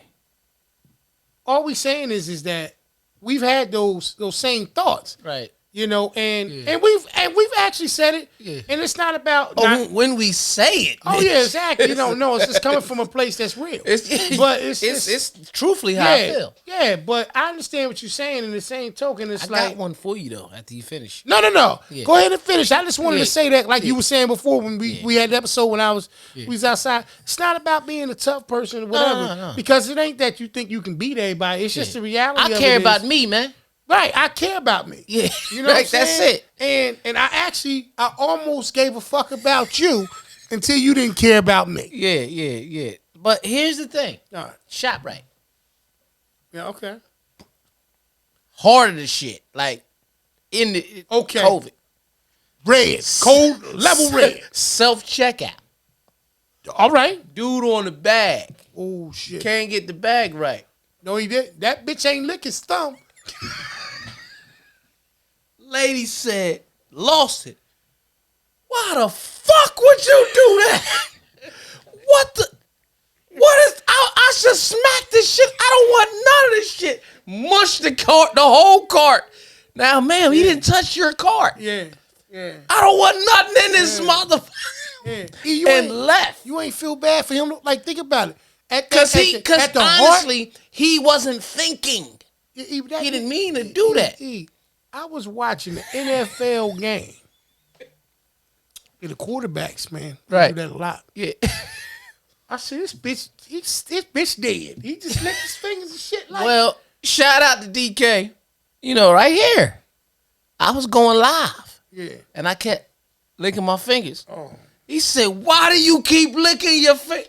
All we saying is that we've had those same thoughts. Right. And we've actually said it. Yeah. And it's not about when we say it. Oh yeah, exactly. No, it's just coming from a place that's real. It's truthfully how I feel. Yeah, but I understand what you're saying. In the same token, I got one for you though. After you finish. No. Yeah. Go ahead and finish. I just wanted to say that, like you were saying before when we had the episode when we was outside. It's not about being a tough person or whatever. No. Because it ain't that you think you can beat everybody. It's just the reality. I care about me, man. Right, I care about me. Yeah, you know, right, that's it. And I almost gave a fuck about you until you didn't care about me. Yeah. But here's the thing. All right. ShopRite. Yeah, okay. Harder the shit, like in the COVID. Red, cold level red. Self checkout. All right, dude on the bag. Oh shit, can't get the bag right. No, he did. That bitch ain't lick his thumb. Lady said, lost it. Why the fuck would you do that? What the? What is? I should smack this shit. I don't want none of this shit. Mush the cart, the whole cart. Now, ma'am, he didn't touch your cart. Yeah. I don't want nothing in this motherfucker. Yeah. And left. You ain't feel bad for him. Like, think about it. Because honestly, he wasn't thinking. He didn't mean to do that. I was watching the NFL game. The quarterbacks, man, right? Do that a lot. Yeah. I said, this bitch dead. He just licked his fingers and shit. Like. Well, shout out to DK. You know, right here, I was going live. Yeah. And I kept licking my fingers. Oh. He said, "Why do you keep licking your finger?"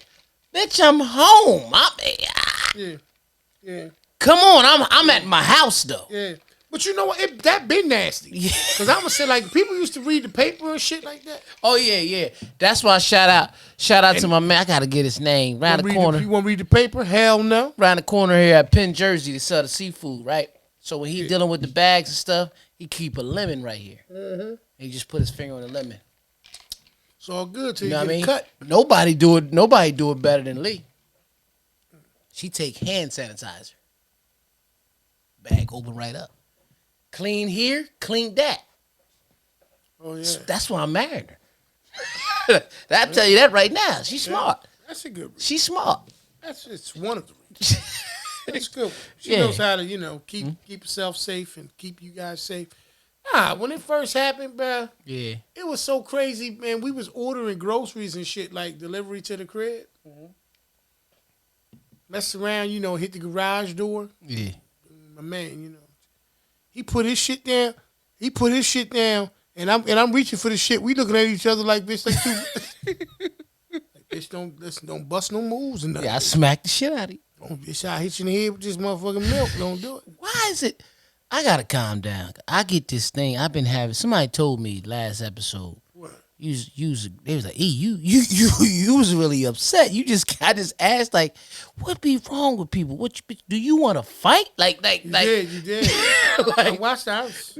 Bitch, I'm home. Yeah. Come on, I'm at my house though. Yeah. But you know what? That been nasty. Yeah. Because I'm gonna say, like, people used to read the paper and shit like that. Oh yeah. That's why shout out to my man. I gotta get his name. Round the corner. You want to read the paper? Hell no. Round the corner here at Penn Jersey, they sell the seafood, right? So when he dealing with the bags and stuff, he keep a lemon right here. Mm-hmm. He just put his finger on the lemon. It's all good till you know you get cut. Nobody do it better than Lee. She take hand sanitizer. Bag open right up. Clean here, clean that. Oh yeah. That's why I married her. I tell you that right now. She's smart. That's a good reason. She's smart. It's one of the reasons. That's good. She knows how to, keep herself safe and keep you guys safe. Nah, when it first happened, bro, it was so crazy, man. We was ordering groceries and shit, like delivery to the crib. Mm-hmm. Messed around, hit the garage door. Yeah. My man, he put his shit down. And I'm reaching for the shit. We looking at each other like, bitch, like, bitch, don't bust no moves and nothing. Yeah, I smacked the shit out of you. Bitch, I hit you in the head with this motherfucking milk. Don't do it. Why is it? I gotta calm down. I get this thing. I've been having. Somebody told me last episode. What? They was like, "E, you was really upset. I just asked, like, what be wrong with people? Do you want to fight? Like, you did. I watched the house.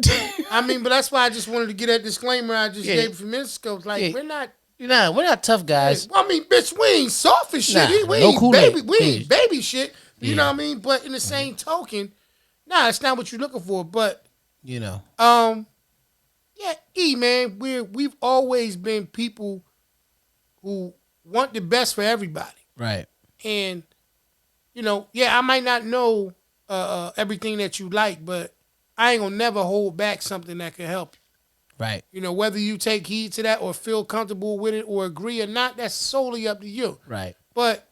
I mean, but that's why I just wanted to get that disclaimer I just gave a few minutes ago. Like, we're not tough guys. I mean, bitch, we ain't soft as shit. We ain't baby shit. You know what I mean? But in the same token, it's not what you're looking for. But man, we've always been people who want the best for everybody. Right. And I might not know everything that you like, but I ain't gonna never hold back something that can help you. Right. Whether you take heed to that or feel comfortable with it or agree or not, that's solely up to you. Right. But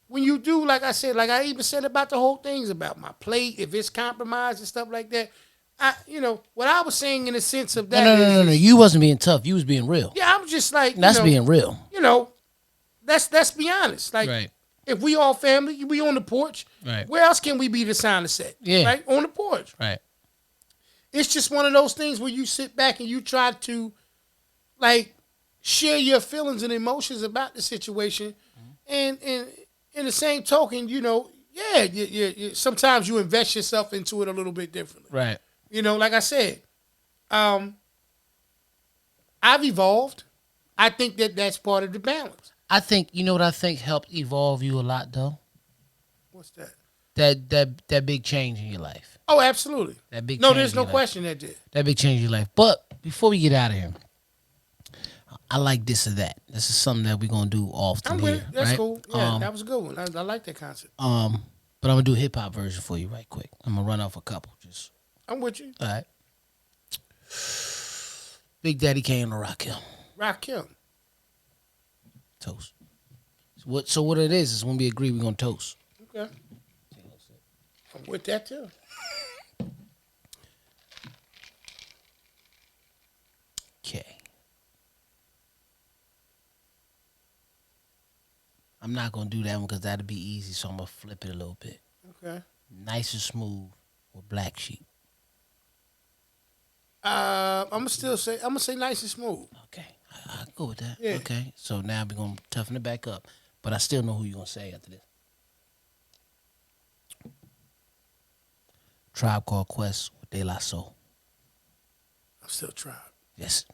when you do, like I said, like I even said about the whole things about my plate, if it's compromised and stuff like that, what I was saying in the sense of that. No. You wasn't being tough. You was being real. Yeah, I'm just like. That's being real. Let's be honest. Like, right. If we all family, we on the porch. Right. Where else can we be the sound set? Yeah. Right? On the porch. Right. It's just one of those things where you sit back and you try to, like, share your feelings and emotions about the situation. Mm-hmm. And in the same token, sometimes you invest yourself into it a little bit differently. Right. Like I said, I've evolved. I think that's part of the balance. I think, what I think helped evolve you a lot, though? What's that? That big change in your life. Oh, absolutely. That big there's no question that did. That big change in your life. But before we get out of here, I like this or that. This is something that we're gonna do often. I'm with it. That's right? cool. Yeah, that was a good one. I like that concept. But I'm gonna do a hip hop version for you right quick. I'm gonna run off a couple. I'm with you. All right. Big Daddy Kane to Rock Hill. Rock Hill. Toast. So what it is when we agree we're gonna toast. Okay. I'm with that too. Okay. I'm not gonna do that one because that'll be easy, so I'm gonna flip it a little bit. Okay. Nice and smooth with Black Sheep. I'm gonna say nice and smooth. Okay, I'll go with that. Yeah. Okay, so now we're gonna toughen it back up, but I still know who you're gonna say after this. Tribe Called Quest with De La Soul. I'm still Tribe. Yes,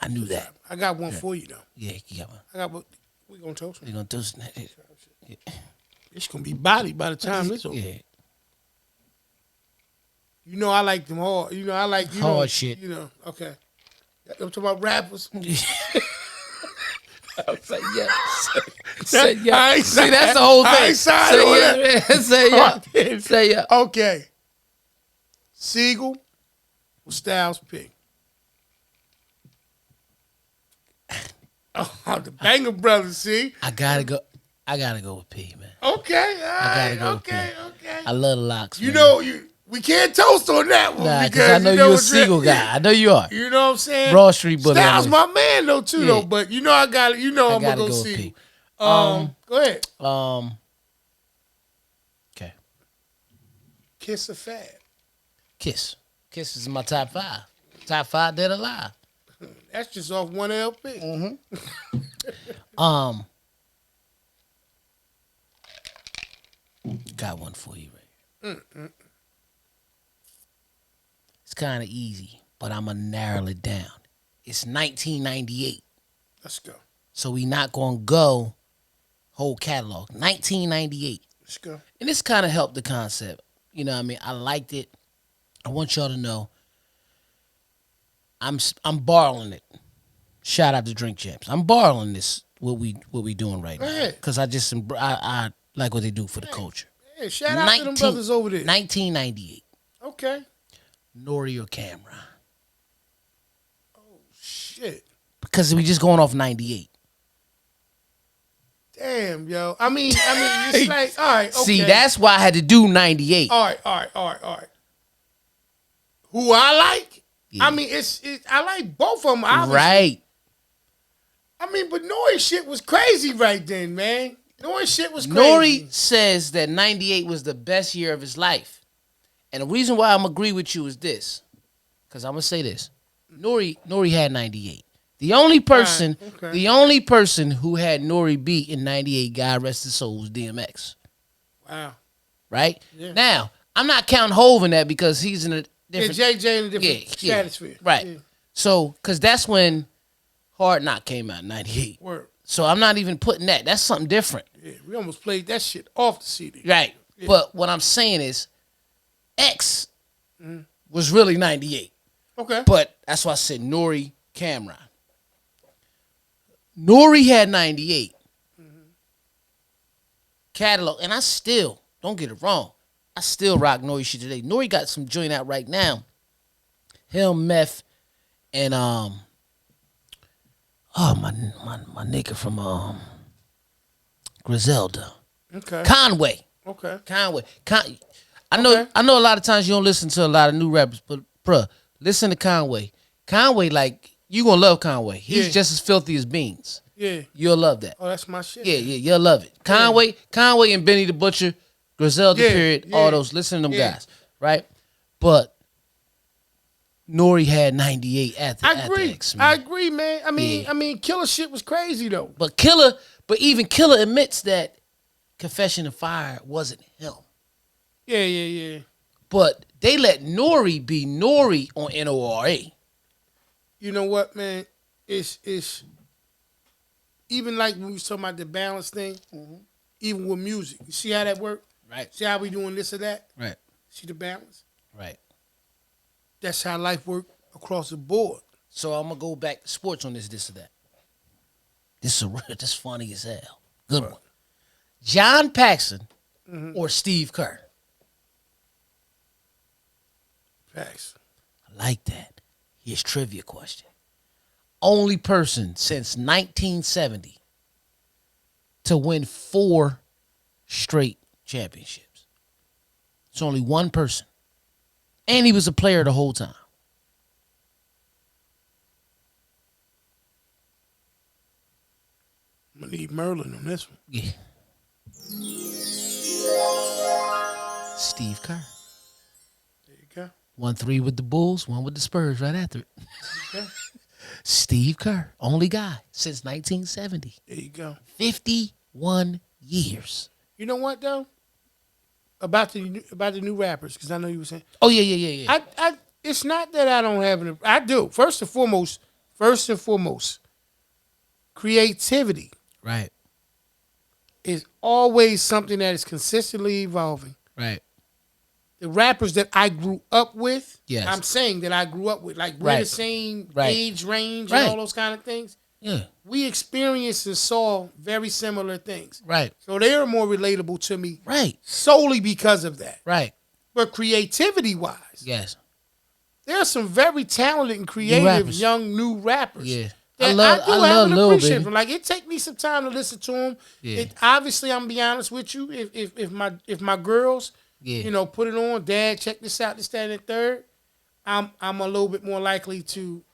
I knew that. I got one for you though. Yeah, you got one. I got what we gonna toast. We gonna toast. It's gonna be body by the time this over. Yeah. You know I like them hard. You know I like Hard shit. You know, okay. I'm talking about rappers. I say yes. Say yes. I ain't See, that's the whole thing. I ain't signed Say on yes. that. Say yes. Say yes. Okay. Siegel or Styles P? Oh, the Banger Brothers, see? I gotta go with P, man. Okay, all right. gotta go with Okay. I love the locks. You man. know, we can't toast on that one. Nah, because I know you're a what Siegel guy. I know you are. You know what I'm saying? Broad Street Bully. Styles my man though too Yeah. though, but you know I'm gonna go with see. P. Go ahead. Okay. Kiss or Fab? Kiss. Kiss is my top 5. Top 5 dead alive. That's just off one LP. Mm-hmm. Got one for you, Ray. It's kind of easy, but I'm gonna narrow it down. It's 1998, Let's go. so we not gonna go whole catalog. 1998, Let's go. and this kind of helped the concept. You know what I mean? I liked it. I want y'all to know I'm borrowing it. Shout out to Drink Champs. I'm borrowing this what we doing right Go now ahead. because I like what they do for the culture. Hey, shout out to them brothers over there. 1998. Okay. Nori or Camera? Shit. Because we just going off 98. Damn, yo. I mean, it's like, all right, okay. See, that's why I had to do 98. All right. Who I like? Yeah. I mean, I like both of them, obviously. Right. I mean, but Nori shit was crazy right then, man. Nori shit was crazy. Nori says that 98 was the best year of his life. And the reason why I'm agree with you is this. Because I'm going to say this. Nori had 98. The only person who had Nori beat in 98, God rest his soul, was DMX. Wow. Right? Yeah. Now, I'm not counting Hov in that because he's in a different... Yeah, JJ in a different stratosphere. Right. Yeah. So, because that's when Hard Knock came out in 98. Word. So I'm not even putting that. That's something different. Yeah, we almost played that shit off the CD. Right. Yeah. But what I'm saying is X was really 98. Okay. But that's why I said Nori, Cameron. Nori had 98. Catalog. And I still, don't get it wrong, I still rock Nori shit today. Nori got some joint out right now. Him, Meth, and my nigga from Griselda. Okay. Conway. Okay. Conway. I know a lot of times you don't listen to a lot of new rappers, but bruh, listen to Conway. Conway, like, you gonna love Conway. He's just as filthy as beans. Yeah. You'll love that. Oh, that's my shit. Yeah, you'll love it. Conway and Benny the Butcher, Griselda period, all those. Listen to them guys, right? But Nori had 98 at the X, man. I agree, man. I mean, Killer shit was crazy though. But even Killer admits that Confession of Fire wasn't him. Yeah. But they let Nori be Nori on NORA. You know what, man? It's even like when we was talking about the balance thing, even with music. You see how that work? Right. See how we doing this or that? Right. See the balance? Right. That's how life work across the board. So I'm gonna go back to sports on this or that. This funny as hell. Good one. John Paxson or Steve Kerr? Facts. I like that. Here's trivia question. Only person since 1970 to win 4 straight championships. It's only one person. And he was a player the whole time. I'm gonna need Merlin on this one. Yeah. Steve Kerr. There you go. 1-3 with the Bulls, 1 with the Spurs right after it. Okay. Steve Kerr, only guy since 1970. There you go. 51 years. You know what though? About the new rappers, because I know you were saying. Oh yeah. I it's not that I don't have an. I do. First and foremost, creativity. Right. is always something that is consistently evolving. Right. The rappers that I grew up with, Yes. I'm saying that I grew up with, like we're the same age range and all those kind of things. Yeah. We experienced and saw very similar things. Right. So they are more relatable to me. Right. Solely because of that. Right. But creativity wise, yes, there are some very talented and creative young new rappers. Yeah. I love Lil Baby. Like it take me some time to listen to them. Yeah. Obviously, I'm gonna be honest with you. If my girls, put it on, Dad, check this out, this, that, and the third, I'm a little bit more likely to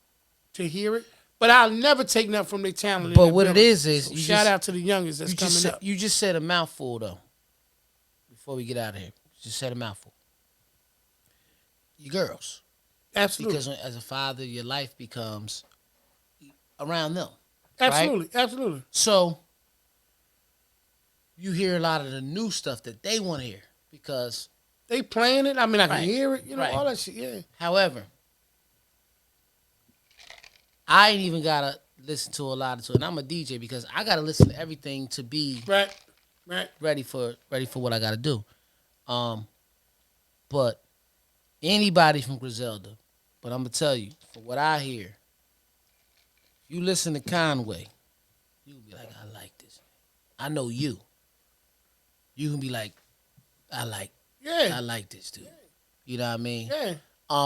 hear it. But I'll never take nothing from their talent. But what it is so shout out to the youngest that's coming up. You just said a mouthful though. Before we get out of here, you just said a mouthful. Your girls, absolutely, because as a father, your life becomes around them. Absolutely, right? Absolutely. So you hear a lot of the new stuff that they want to hear because they playing it. I mean, I can hear it. All that shit. Yeah. However, I ain't even gotta listen to a lot of it, and I'm a DJ because I gotta listen to everything to be ready for what I gotta do. But anybody from Griselda, but I'm gonna tell you, from what I hear, you listen to Conway, you can be like, I like this. I know you. You can be like, I like this too. You know what I mean? Yeah.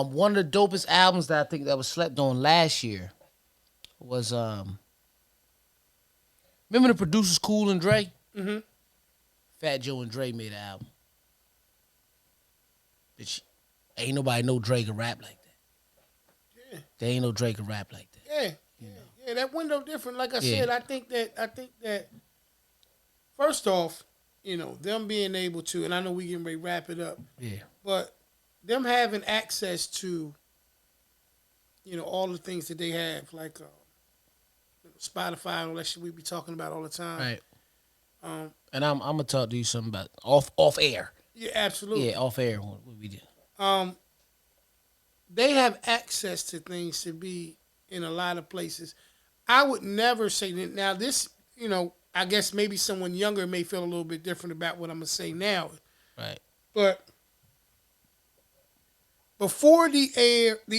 One of the dopest albums that I think that was slept on last year was remember the producers Cool and Dre? Mm-hmm. Fat Joe and Dre made an album. Bitch, ain't nobody know Dre can rap like that. Yeah. There ain't no Dre can rap like that. Yeah. Yeah, that window different. Like I said, I think that first off, them being able to, and I know we getting ready to wrap it up. Yeah. But them having access to, all the things that they have, like Spotify and all that shit we be talking about all the time. Right. And I'm gonna talk to you something about off air. Yeah, absolutely. Yeah, off air what we do. They have access to things to be in a lot of places. I would never say that. Now this, I guess maybe someone younger may feel a little bit different about what I'm gonna say now. Right. But before the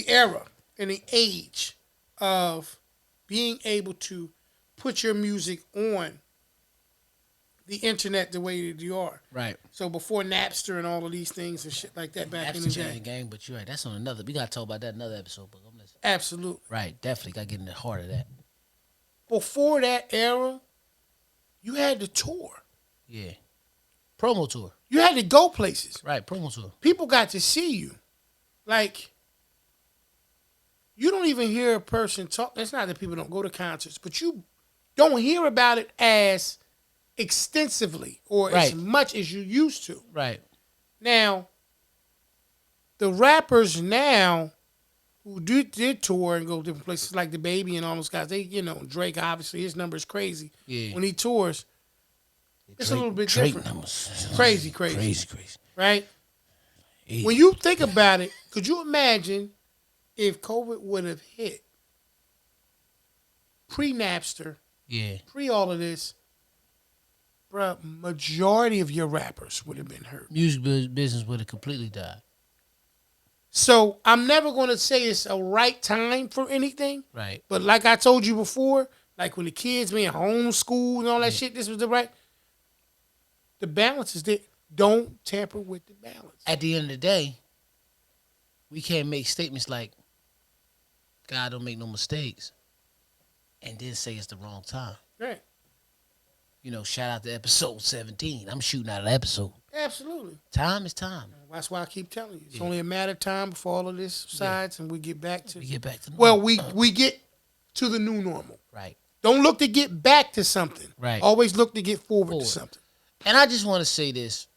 era and the age of being able to put your music on the internet the way that you are. Right. So before Napster and all of these things and shit like that back in the day. The game, but you're right. That's on another. We gotta talk about that in another episode. But I'm listening. Absolutely. Right. Definitely gotta get in the heart of that. Before that era, you had to tour. Yeah. Promo tour. You had to go places. Right. Promo tour. People got to see you. Like, you don't even hear a person talk. It's not that people don't go to concerts, but you don't hear about it as extensively or as much as you used to. Right. Now, the rappers now who did tour and go different places like the Baby and all those guys, they, Drake, obviously, his number is crazy. Yeah. When he tours, it's a little bit Drake different. Numbers. Crazy. Crazy. Right? Yeah. When you think about it, could you imagine if COVID would have hit pre-Napster, pre all of this, bruh, majority of your rappers would have been hurt. Music business would have completely died. So I'm never going to say it's a right time for anything. Right. But like I told you before, like when the kids being homeschooled and all that shit, this was the balance is there. Don't tamper with the balance. At the end of the day, we can't make statements like, God don't make no mistakes, and then say it's the wrong time. Right. Shout out to episode 17. I'm shooting out an episode. Absolutely. Time is time. That's why I keep telling you. It's only a matter of time before all of this subsides and we get back to... normal. Well, we get to the new normal. Right. Don't look to get back to something. Right. Always look to get forward to something. And I just want to say this.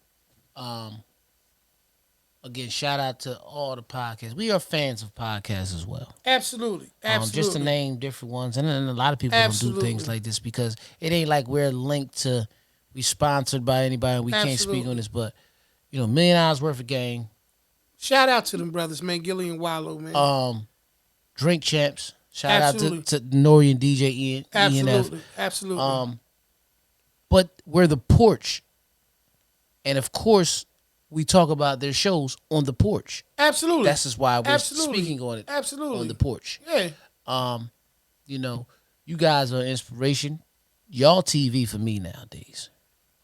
Again, shout out to all the podcasts. We are fans of podcasts as well. Absolutely. Just to name different ones. And a lot of people don't do things like this because it ain't like we're linked to, we sponsored by anybody and we can't speak on this. But, $1 million worth of game. Shout out to them brothers, man. Gilly and Wallow, man. Drink Champs. Shout out to Nori and DJ Ian. Absolutely. Absolutely. But we're the porch. And of course, we talk about their shows on the porch. Absolutely. That's just why we're speaking on it. Absolutely. On the porch. Yeah. You know, you guys are inspiration. Y'all TV for me nowadays.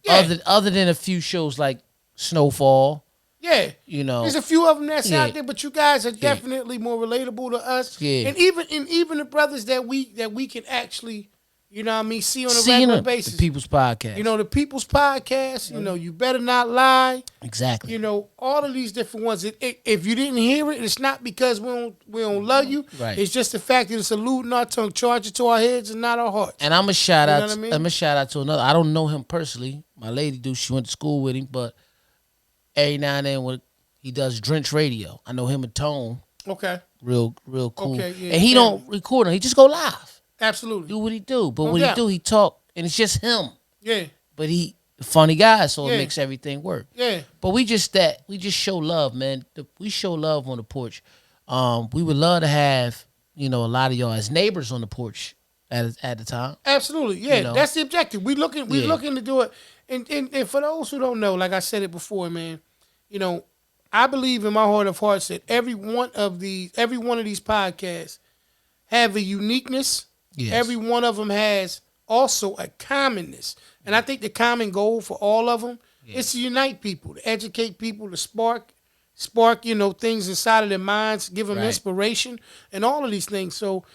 Yeah. Other than a few shows like Snowfall. Yeah. You know. There's a few of them that's out there, but you guys are definitely more relatable to us. Yeah. And even the brothers that we can actually, you know what I mean, see on a regular basis. The People's Podcast. You know, the People's Podcast, you know, You Better Not Lie. Exactly. You know, all of these different ones. If you didn't hear it, it's not because we don't love you. Right. It's just the fact that it's eluding our tongue, charging to our heads and not our hearts. And I'm a shout out. What I mean? I'm a shout out to another. I don't know him personally. My lady do. She went to school with him, but every now and then when he does Drench Radio, I know him and Tone. Okay. Real cool. Okay, yeah, and he don't record him. He just go live. Absolutely. Do what he do. But No when doubt. he do, he talk, and it's just him. Yeah. But he a funny guy, so Yeah. it makes everything work. Yeah. But we just show love, man. We show love on the porch. We would love to have, you know, a lot of y'all as neighbors on the porch at the time. Absolutely. Yeah. You know? That's the objective. We looking to do it. And for those who don't know, like I said it before, man, you know, I believe in my heart of hearts that every one of these podcasts have a uniqueness. Yes. Every one of them has also a commonness. And I think the common goal for all of them is to unite people, to educate people, to spark, you know, things inside of their minds, give them inspiration, and all of these things. So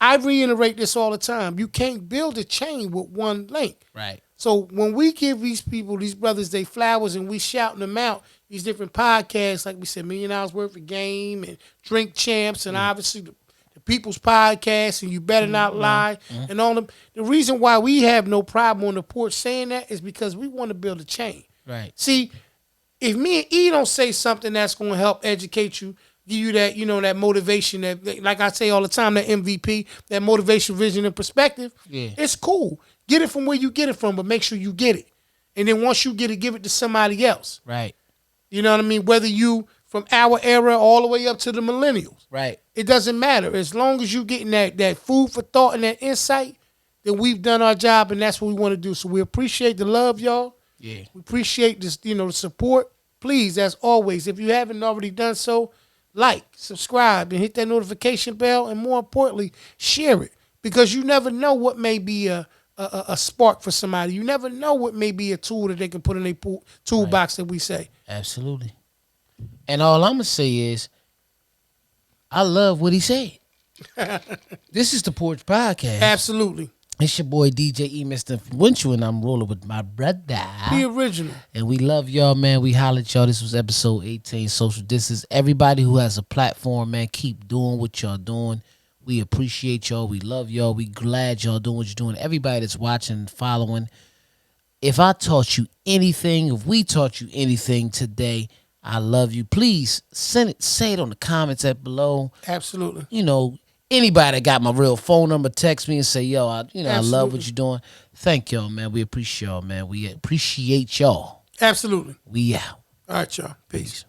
I reiterate this all the time. You can't build a chain with one link. Right. So when we give these people, these brothers, they flowers, and we shouting them out, these different podcasts, like we said, $1 Million Worth of Game and Drink Champs, and obviously the People's Podcast and You Better Not Lie, and all them. The reason why we have no problem on the porch saying that is because we want to build a chain. Right. See, if me and E don't say something that's going to help educate you, give you that, you know, that motivation, that, like I say all the time, that MVP, that motivation, vision, and perspective, it's cool. Get it from where you get it from, but make sure you get it. And then once you get it, give it to somebody else. Right. You know what I mean? Whether you from our era all the way up to the millennials. Right. It doesn't matter. As long as you getting that food for thought and that insight, then we've done our job, and that's what we want to do. So we appreciate the love, y'all. Yeah. We appreciate this, you know, the support. Please, as always, if you haven't already done so, like, subscribe, and hit that notification bell, and more importantly, share it. Because you never know what may be a spark for somebody. You never know what may be a tool that they can put in their toolbox that we say. Absolutely. And all I'm going to say is, I love what he said. This is the Porch Podcast. Absolutely. It's your boy DJ E. Mr. Influential, and I'm rolling with my brother. The original. And we love y'all, man. We holler at y'all. This was episode 18, Social Distance. Everybody who has a platform, man, keep doing what y'all doing. We appreciate y'all. We love y'all. We glad y'all doing what you're doing. Everybody that's watching and following. If I taught you anything, if we taught you anything today, I love you. Please say it on the comments at below. Absolutely. You know, anybody that got my real phone number, text me and say, yo, I love what you're doing. Thank y'all, man. We appreciate y'all, man. We appreciate y'all. Absolutely. We out. All right, y'all. Peace.